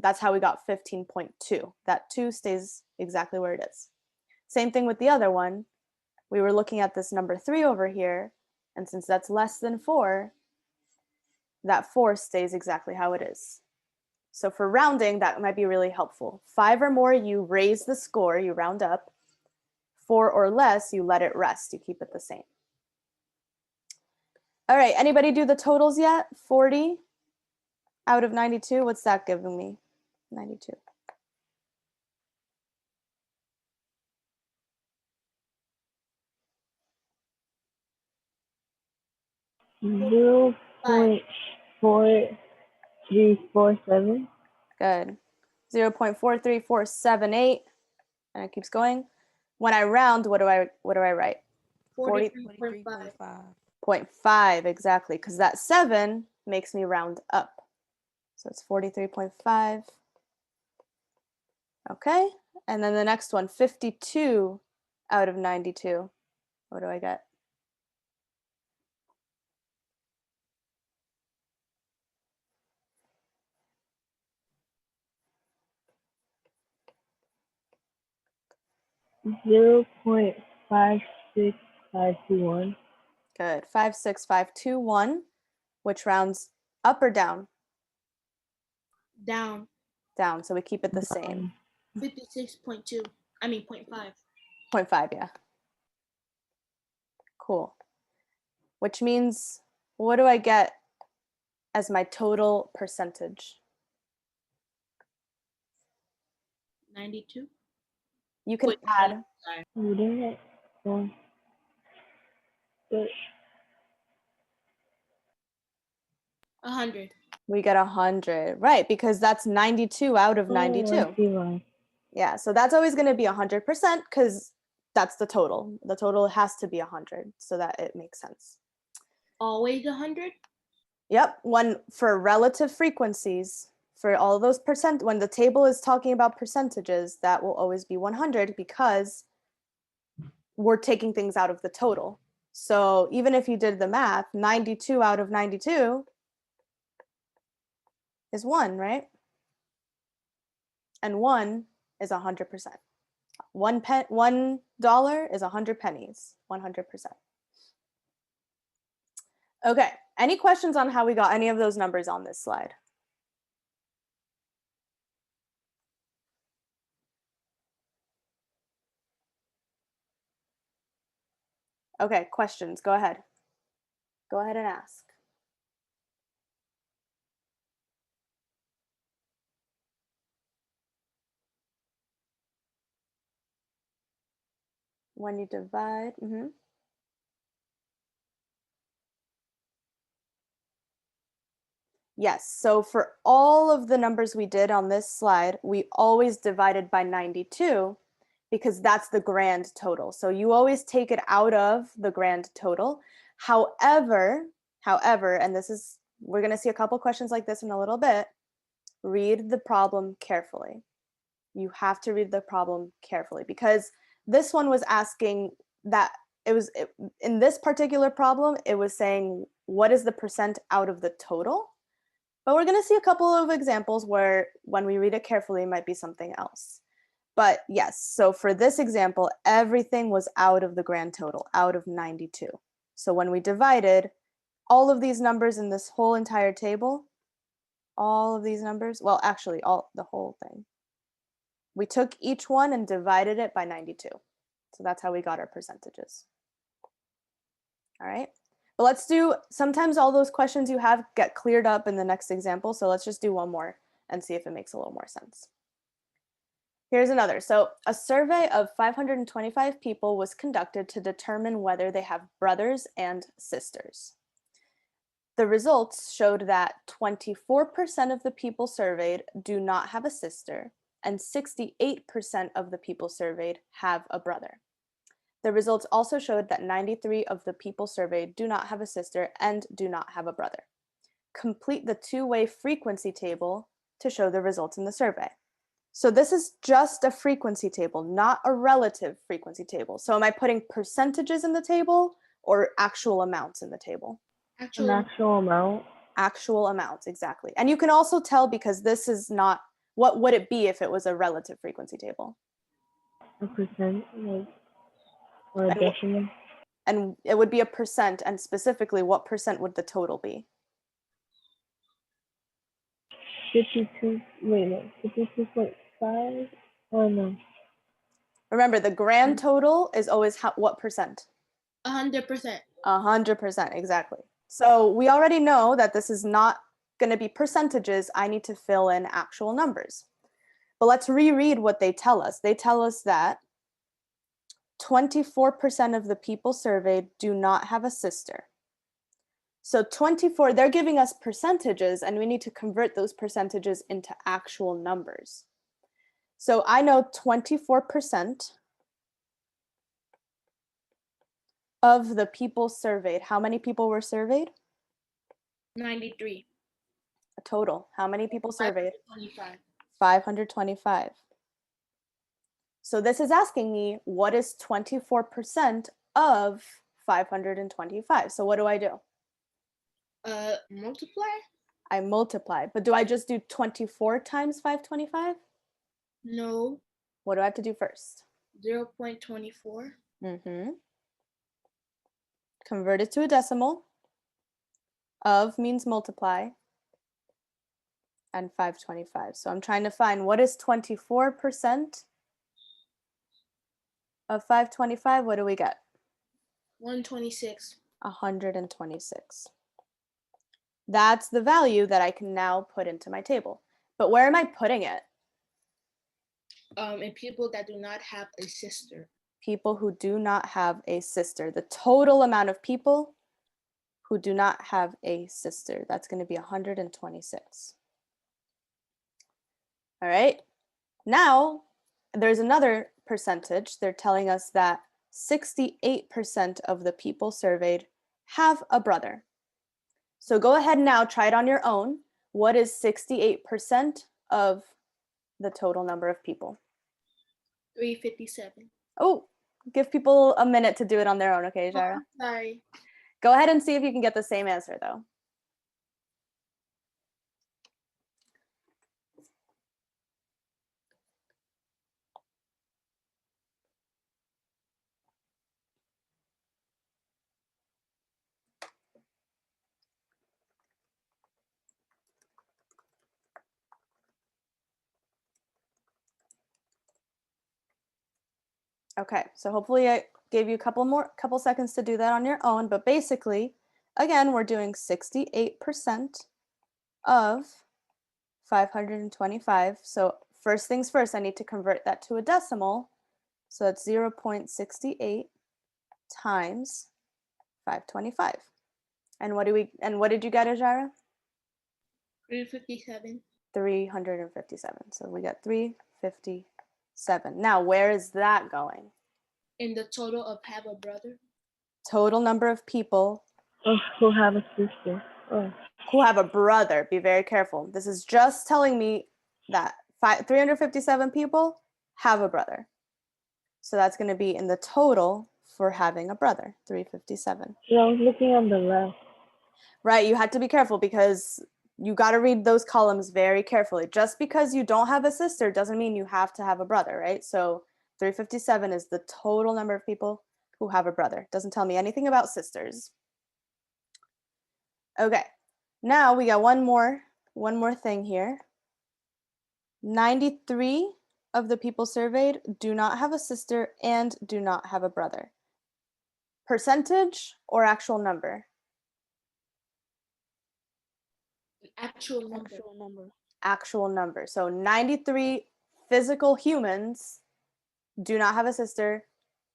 That's how we got 15.2. That 2 stays exactly where it is. Same thing with the other one. We were looking at this number 3 over here. And since that's less than 4, that 4 stays exactly how it is. So for rounding, that might be really helpful. 5 or more, you raise the score, you round up. 4 or less, you let it rest, you keep it the same. All right, anybody do the totals yet? 40 out of 92, what's that giving me? 92. Zero point 4347. Good. 0.43478, and it keeps going. When I round, what do I write? 43.5. 0.5, exactly, because that 7 makes me round up. So it's 43.5. Okay, and then the next one, 52 out of 92. What do I get? Zero point 56521. Good. 56521, which rounds up or down? Down. Down. So we keep it the same. 56.2. I mean 0.5. 0.5, yeah. Cool. Which means, what do I get as my total percentage? 92. You can Wait, add. You did it. Yeah. Good. 100. We get 100, right? Because that's 92 out of 92. Oh, I see why. Yeah, so that's always going to be 100% because that's the total. The total has to be 100 so that it makes sense. Always 100? Yep, one for relative frequencies, for all those percent, when the table is talking about percentages, that will always be 100 because we're taking things out of the total. So even if you did the math, 92 out of 92 is 1, right? And 1 is 100%. $1 is 100 pennies, 100%. Okay, any questions on how we got any of those numbers on this slide? Okay, questions, go ahead. Go ahead and ask. When you divide, Yes, so for all of the numbers we did on this slide, we always divided by 92 because that's the grand total. So you always take it out of the grand total. However, and we're gonna see a couple questions like this in a little bit, read the problem carefully. You have to read the problem carefully because This one was asking that in this particular problem, it was saying what is the percent out of the total? But we're going to see a couple of examples where when we read it carefully, it might be something else. But yes, so for this example, everything was out of the grand total, out of 92. So when we divided all of these numbers in this whole entire table, all of these numbers, well, actually the whole thing, we took each one and divided it by 92. So that's how we got our percentages. All right. But let's do, sometimes all those questions you have get cleared up in the next example. So let's just do one more and see if it makes a little more sense. Here's another. So a survey of 525 people was conducted to determine whether they have brothers and sisters. The results showed that 24% of the people surveyed do not have a sister, and 68% of the people surveyed have a brother. The results also showed that 93 of the people surveyed do not have a sister and do not have a brother. Complete the two-way frequency table to show the results in the survey. So this is just a frequency table, not a relative frequency table. So am I putting percentages in the table or actual amounts in the table? An actual amount. Actual amounts, exactly. And you can also tell because this is not, what would it be if it was a relative frequency table? A percent, like, or a decimal. And it would be a percent, and specifically, what percent would the total be? 52.5? Oh, no. Remember, the grand total is always what percent? 100%. 100%, exactly. So we already know that this is not going to be percentages. I need to fill in actual numbers. But let's reread what they tell us. They tell us that 24% of the people surveyed do not have a sister. So 24, they're giving us percentages, and we need to convert those percentages into actual numbers. So I know 24% of the people surveyed. How many people were surveyed? 93. A total. How many people surveyed? 25. 525. So this is asking me, what is 24% of 525? So what do I do? Multiply? I multiply. But do I just do 24 times 525? No. What do I have to do first? 0.24. Convert it to a decimal. Of means multiply. And 525. So I'm trying to find what is 24% of 525. What do we get? 126. 126. That's the value that I can now put into my table. But where am I putting it? In people that do not have a sister. People who do not have a sister. The total amount of people who do not have a sister. That's going to be 126. All right. Now, there's another percentage. They're telling us that 68% of the people surveyed have a brother. So go ahead now, try it on your own. What is 68% of the total number of people? 357. Oh, give people a minute to do it on their own, okay, Jaira? Sorry. Go ahead and see if you can get the same answer, though. Okay, so hopefully I gave you a couple seconds to do that on your own, but basically, again, we're doing 68% of 525. So first things first, I need to convert that to a decimal. So that's 0.68 times 525. And what did you get, Ajara? 357. 357. So we got 357. Now, where is that going? In the total of have a brother. Total number of people Who have a sister. Oh. who have a brother. Be very careful. This is just telling me that 357 people have a brother. So that's going to be in the total for having a brother, 357. I was looking on the left. Right, you had to be careful because you got to read those columns very carefully. Just because you don't have a sister doesn't mean you have to have a brother, right? So 357 is the total number of people who have a brother. Doesn't tell me anything about sisters. Okay, now we got one more thing here. 93 of the people surveyed do not have a sister and do not have a brother. Percentage or actual number? Actual number. Actual number. So 93 physical humans do not have a sister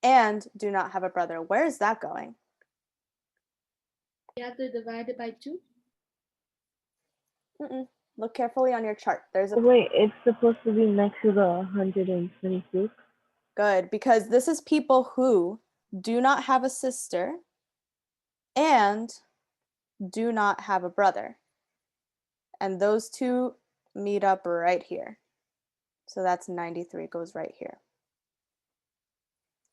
and do not have a brother. Where is that going? You have to divide it by 2. Look carefully on your chart. There's a Wait, it's supposed to be next to the 126. good because this is people who do not have a sister and do not have a brother. And those two meet up right here. So that's 93 goes right here.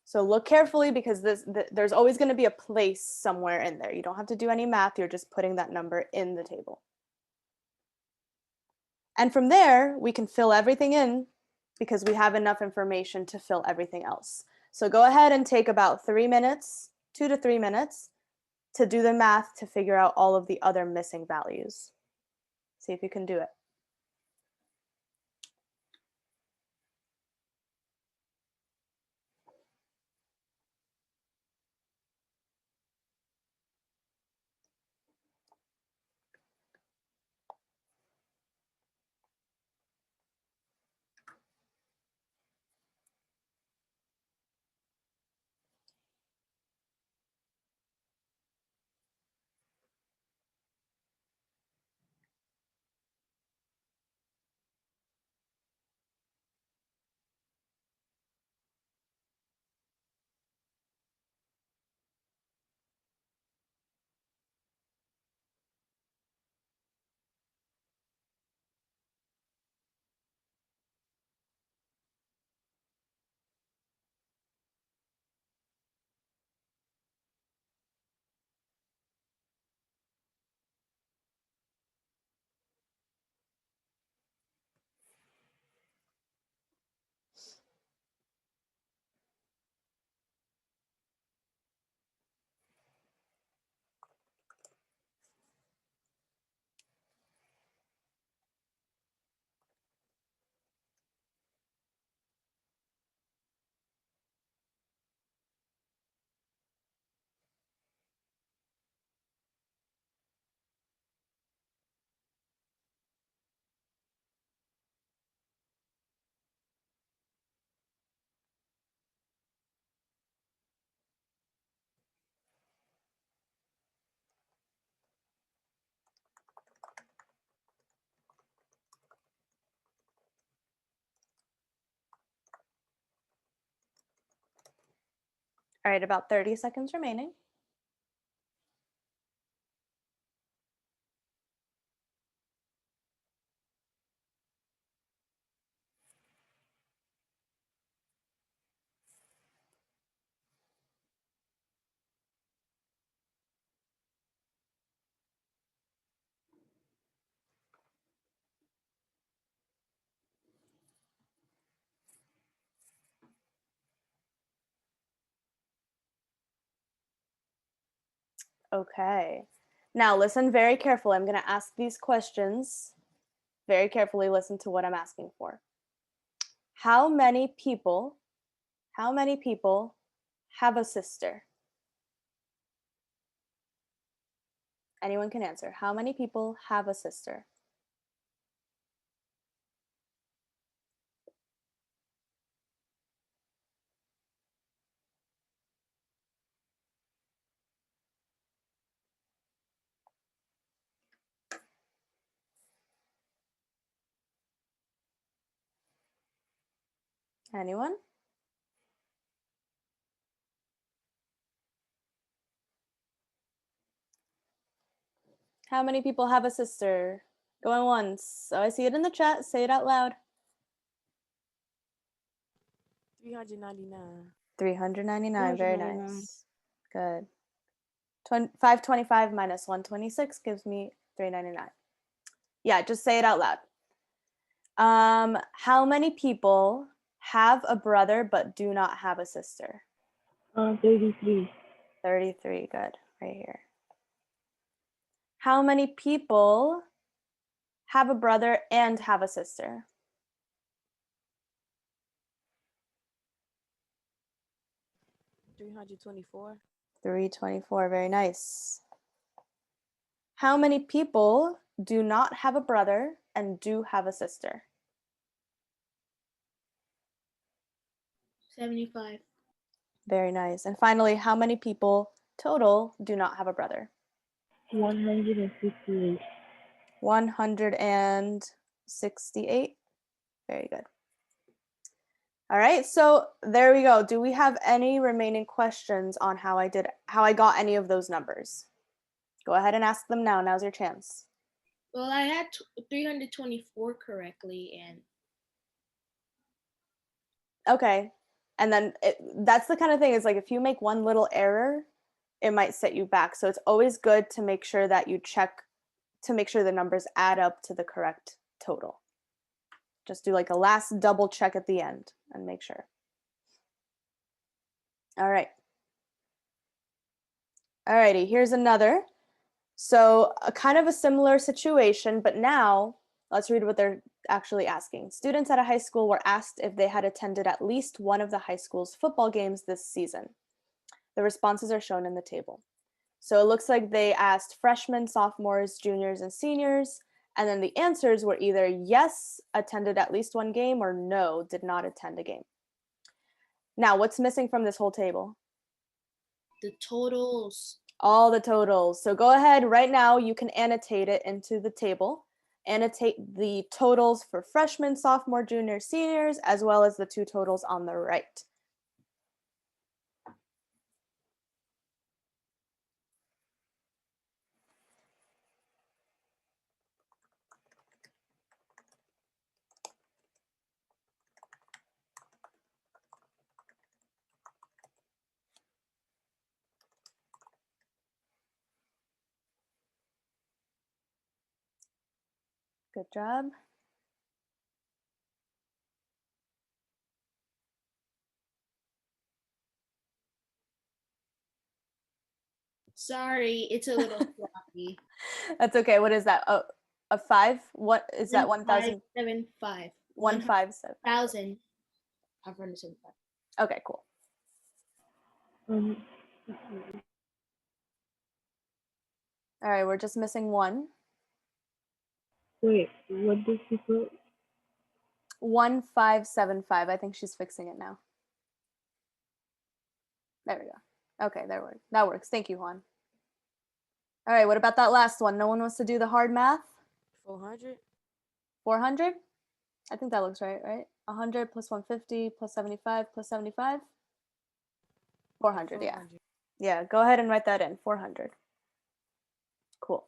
So look carefully because there's always going to be a place somewhere in there. You don't have to do any math. You're just putting that number in the table. And from there, we can fill everything in because we have enough information to fill everything else. So go ahead and take about 3 minutes, 2 to 3 minutes, to do the math to figure out all of the other missing values. See if you can do it. All right, about 30 seconds remaining. Okay. Now listen very carefully. I'm going to ask these questions. Very carefully listen to what I'm asking for. How many people have a sister? Anyone can answer. How many people have a sister? Anyone? How many people have a sister? Going once. So I see it in the chat. Say it out loud. $399. 399. Very 399. nice. Good. 525 minus 126 gives me 399. Yeah, just say it out loud. How many people have a brother but do not have a sister? 33. 33. Good. Right here. How many people have a brother and have a sister? 324. 324. Very nice. How many people do not have a brother and do have a sister? 75. Very nice. And finally, how many people total do not have a brother? 168. 168. Very good. All right, so there we go. Do we have any remaining questions on how I got any of those numbers? Go ahead and ask them now. Now's your chance. Well, I had 324 correctly, and Okay. And then that's the kind of thing is like if you make one little error, it might set you back. So it's always good to make sure that you check to make sure the numbers add up to the correct total. Just do like a last double check at the end and make sure. All right. All righty, here's another. So a kind of a similar situation, but now let's read what they're actually asking. Students at a high school were asked if they had attended at least one of the high school's football games this season. The responses are shown in the table. So it looks like they asked freshmen, sophomores, juniors, and seniors, and then the answers were either yes, attended at least one game, or no, did not attend a game. Now, what's missing from this whole table? the totals. All the totals. So go ahead right now, you can annotate it into the table. Annotate the totals for freshmen, sophomore, junior, seniors, as well as the two totals on the right. Good job. Sorry, it's a little sloppy. That's okay. What is that? Oh, a 5? What is that? 1,000? 575. 157. 1,575. Okay, cool. Um, All right, we're just missing one. wait, what did she put? 1575. I think she's fixing it now. There we go. Okay, that works. Thank you, Juan. All right, what about that last one? No one wants to do the hard math? 400. 400? I think that looks right, right? 100 plus 150 plus 75 plus 75? 400, yeah. 400. Yeah, go ahead and write that in, 400. Cool.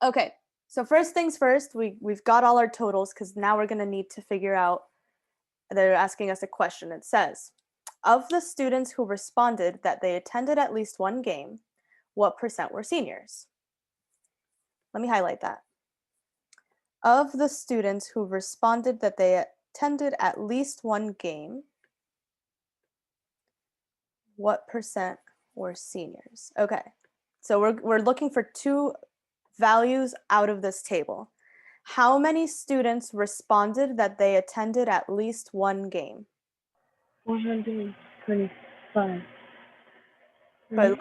Okay, so first things first, we've got all our totals because now we're going to need to figure out, they're asking us a question. It says, of the students who responded that they attended at least one game, what percent were seniors? Let me highlight that. Of the students who responded that they attended at least one game, what percent were seniors? Okay, so we're looking for two values out of this table. How many students responded that they attended at least one game? 125. Good. Right?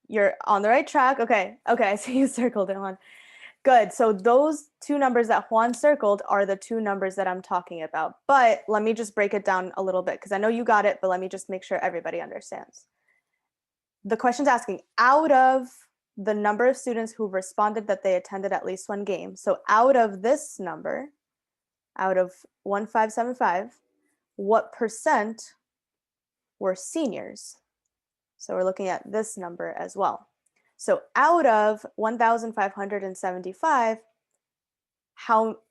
You're on the right track. Okay, I see you circled it, Juan. Good, so those two numbers that Juan circled are the two numbers that I'm talking about. But let me just break it down a little bit because I know you got it, but let me just make sure everybody understands. The question's asking, out of the number of students who responded that they attended at least one game, so out of this number, out of 1575, what percent were seniors? So we're looking at this number as well. So out of 1,575,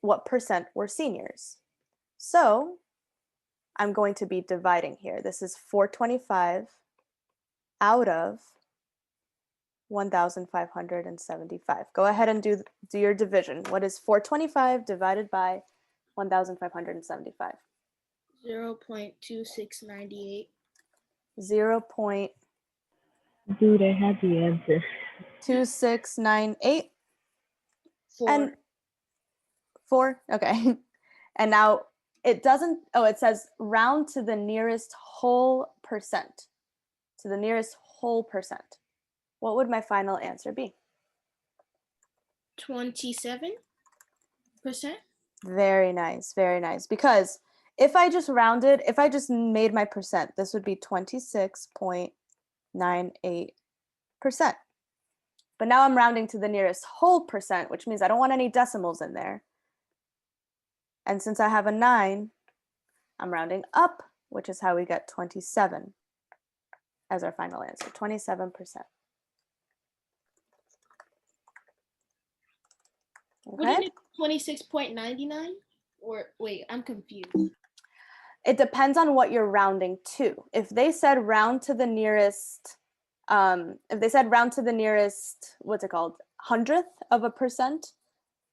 what percent were seniors? So I'm going to be dividing here. This is 425 out of 1,575. Go ahead and do your division. What is 425 divided by 1,575? 0.2698. 0.2698. Dude, I had the answer. 4. And 4, okay. And now it doesn't, it says round to the nearest whole percent. To the nearest whole percent. What would my final answer be? 27%. Very nice, very nice. Because if I just rounded, if I just made my percent, this would be 26.98%. But now I'm rounding to the nearest whole percent, which means I don't want any decimals in there. And since I have a 9, I'm rounding up, which is how we get 27 as our final answer, 27%. Wouldn't it be 26.99? Or wait, I'm confused. It depends on what you're rounding to. If they said round to the nearest, what's it called, 100th of a percent,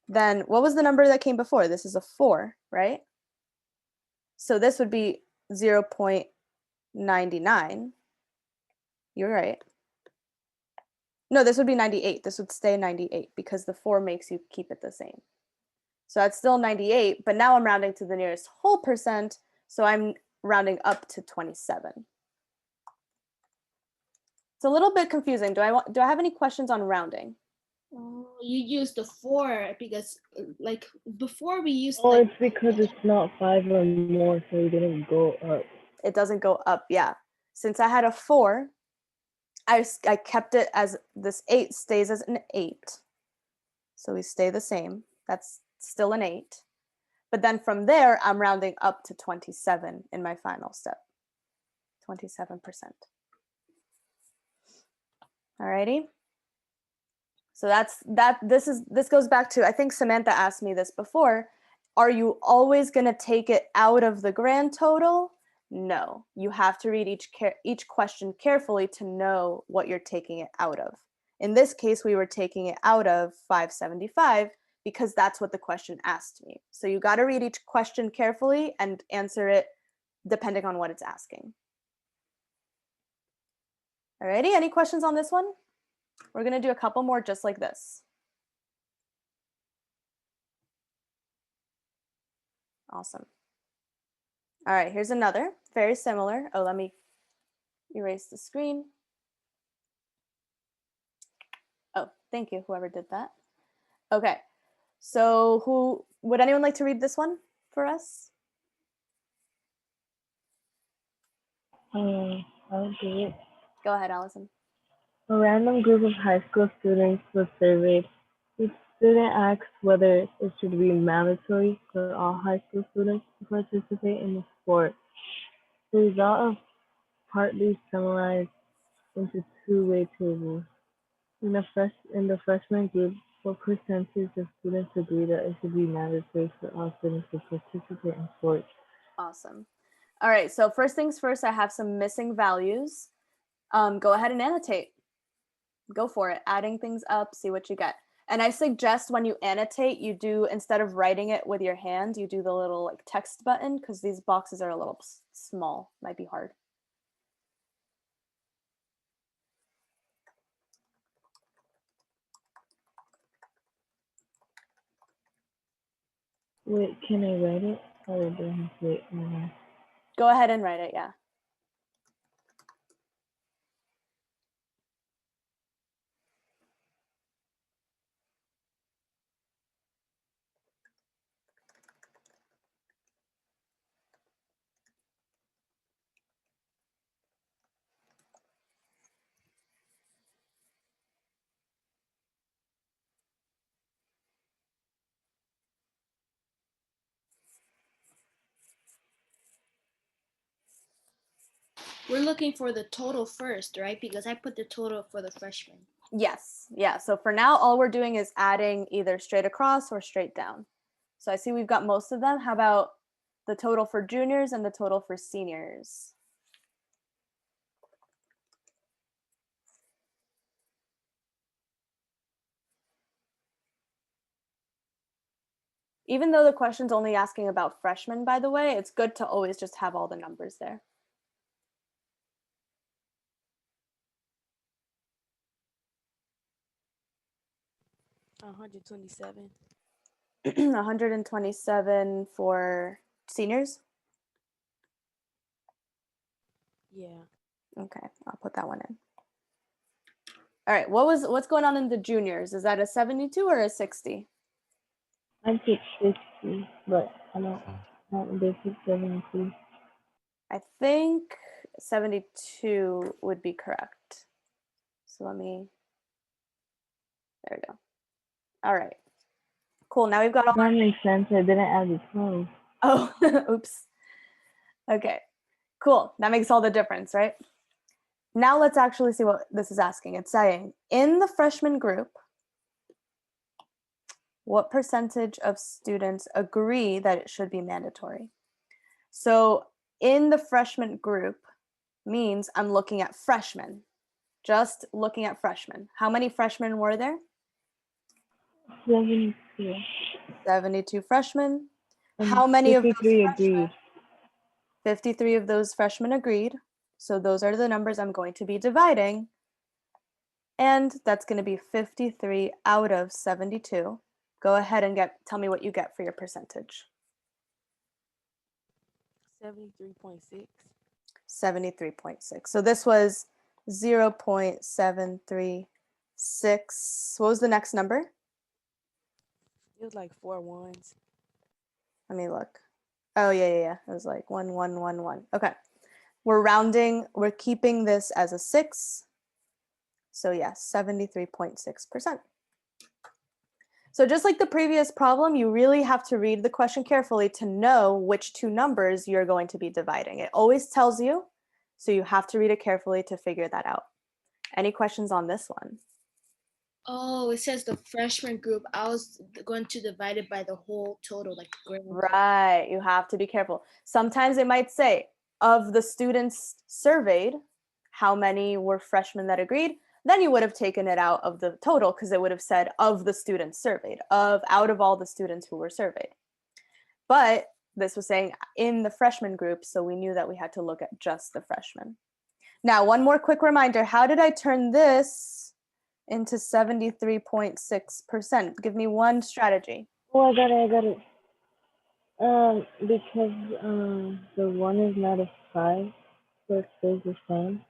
then what was the number that came before? This is a 4, right? So this would be 0.99. You're right. No, this would be 98. This would stay 98 because the 4 makes you keep it the same. So that's still 98, but now I'm rounding to the nearest whole percent, so I'm rounding up to 27. It's a little bit confusing. Do I have any questions on rounding? Oh, you used the 4 because like before we used Oh, like, it's because it's not 5 or more, so it didn't go up. It doesn't go up, yeah. Since I had a 4, I kept it as this 8 stays as an 8. So we stay the same. That's still an 8. But then from there, I'm rounding up to 27 in my final step. 27%. Alrighty. So this goes back to, I think Samantha asked me this before. Are you always going to take it out of the grand total? No, you have to read each question carefully to know what you're taking it out of. In this case, we were taking it out of 575 because that's what the question asked me. So you got to read each question carefully and answer it depending on what it's asking. Alrighty, any questions on this one? We're going to do a couple more just like this. Awesome. All right, here's another, very similar. Oh, let me erase the screen. Oh, thank you, whoever did that. Okay, so would anyone like to read this one for us? I'll do it. Go ahead, Allison. A random group of high school students was surveyed. Each student asked whether it should be mandatory for all high school students to participate in the sport. The result of partly summarized into two-way tables. In the freshman group, what percentage of students agree that it should be mandatory for all students to participate in sports? Awesome. All right, so first things first, I have some missing values. Go ahead and annotate. Go for it, adding things up, see what you get. And I suggest when you annotate, you do, instead of writing it with your hand, you do the little like text button because these boxes are a little small, might be hard. Wait, can I write it? Or do I have to wait? Go ahead and write it, yeah. we're looking for the total first, right? Because I put the total for the freshman. Yes, yeah. So for now, all we're doing is adding either straight across or straight down. So I see we've got most of them. How about the total for juniors and the total for seniors. Even though the question's only asking about freshmen, by the way, it's good to always just have all the numbers there. 127. 127 for seniors. Yeah. Okay, I'll put that one in. All right, what's going on in the juniors? Is that a 72 or a 60? I picked 60, but I don't they picked 72. I think 72 would be correct. So there we go. All right, cool. Now we've got all. That makes sense. I didn't add the 12. Oh, oops. Okay, cool. That makes all the difference, right? Now let's actually see what this is asking. It's saying, in the freshman group, what percentage of students agree that it should be mandatory? So in the freshman group means I'm looking at freshmen, just looking at freshmen. How many freshmen were there? 72. 72 freshmen. And How many of those 53 freshmen? agreed. 53 of those freshmen agreed. So those are the numbers I'm going to be dividing. And that's going to be 53 out of 72. Go ahead and tell me what you get for your percentage. 73.6. 73.6. So this was 0.736. What was the next number? It was like 4 ones. Let me look. Oh, yeah. It was like 1, 1, 1, 1. Okay. We're rounding. We're keeping this as a 6. So yes, 73.6%. So just like the previous problem, you really have to read the question carefully to know which two numbers you're going to be dividing. It always tells you, so you have to read it carefully to figure that out. Any questions on this one? Oh, it says the freshman group. I was going to divide it by the whole total, like grade. Right, you have to be careful. Sometimes it might say, of the students surveyed, how many were freshmen that agreed? Then you would have taken it out of the total because it would have said of the students surveyed, out of all the students who were surveyed. But this was saying in the freshman group, so we knew that we had to look at just the freshmen. Now, one more quick reminder, how did I turn this into 73.6%? Give me one strategy. Oh, I got it. Because the 1 is not a 5, so it stays the same.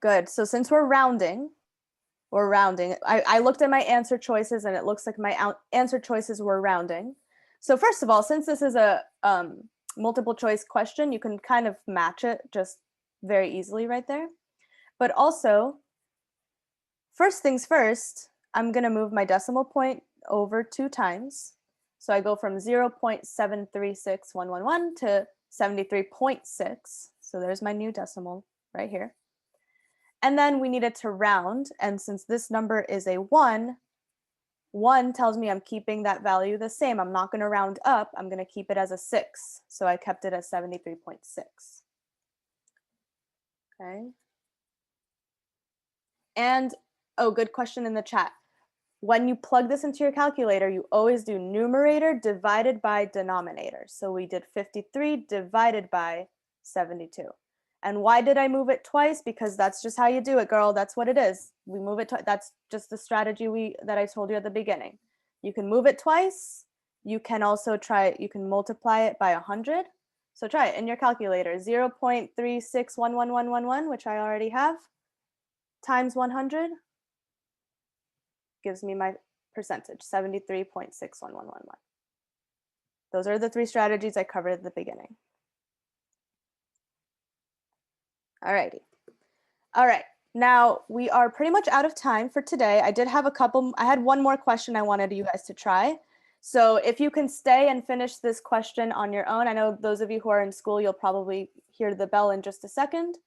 Good. So since we're rounding, I looked at my answer choices and it looks like my answer choices were rounding. So first of all, since this is a multiple choice question, you can kind of match it just very easily right there. But also, first things first, I'm going to move my decimal point over 2 times. So I go from 0.736111 to 73.6. So there's my new decimal right here. And then we needed to round. And since this number is a 1, 1 tells me I'm keeping that value the same. I'm not going to round up. I'm going to keep it as a 6. So I kept it as 73.6. Okay. And, oh, good question in the chat. When you plug this into your calculator, you always do numerator divided by denominator. So we did 53 divided by 72. And why did I move it twice? Because that's just how you do it, girl. That's what it is. We move it twice. That's just the strategy that I told you at the beginning. You can move it twice. You can also you can multiply it by 100. So try it in your calculator. 0.3611111, which I already have, times 100 gives me my percentage, 73.61111. Those are the 3 strategies I covered at the beginning. Alrighty. All right. Now we are pretty much out of time for today. I had one more question I wanted you guys to try. So if you can stay and finish this question on your own, I know those of you who are in school, you'll probably hear the bell in just a second,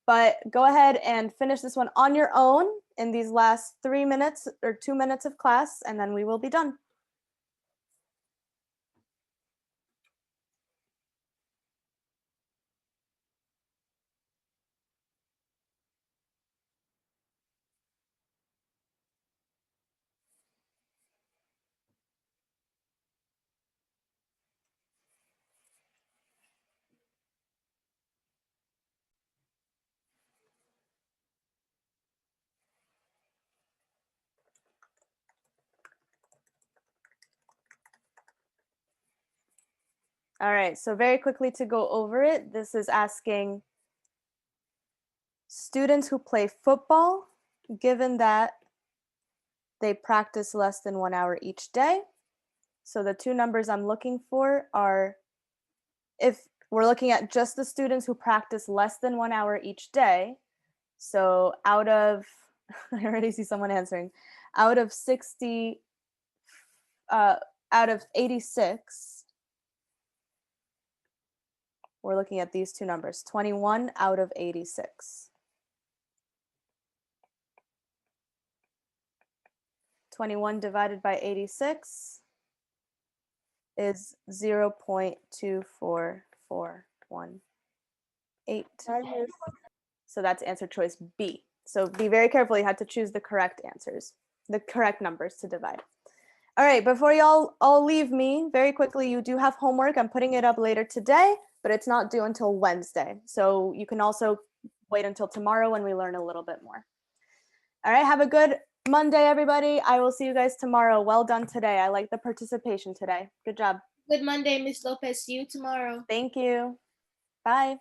but go ahead and finish this one on your own in these last 3 minutes or 2 minutes of class, and then we will be done. All right, so very quickly to go over it, this is asking students who play football, given that they practice less than 1 hour each day. So the two numbers I'm looking for are, if we're looking at just the students who practice less than 1 hour each day, so out of, I already see someone answering, out of 60, out of 86, we're looking at these two numbers, 21 out of 86. 21 divided by 86 is 0.24418. So that's answer choice B. So be very careful. You have to choose the correct answers, the correct numbers to divide. All right, before y'all all leave me, very quickly, you do have homework. I'm putting it up later today, but it's not due until Wednesday. So you can also wait until tomorrow when we learn a little bit more. All right, have a good Monday, everybody. I will see you guys tomorrow. Well done today. I like the participation today. Good job. Good Monday, Miss Lopez. See you tomorrow. Thank you. Bye.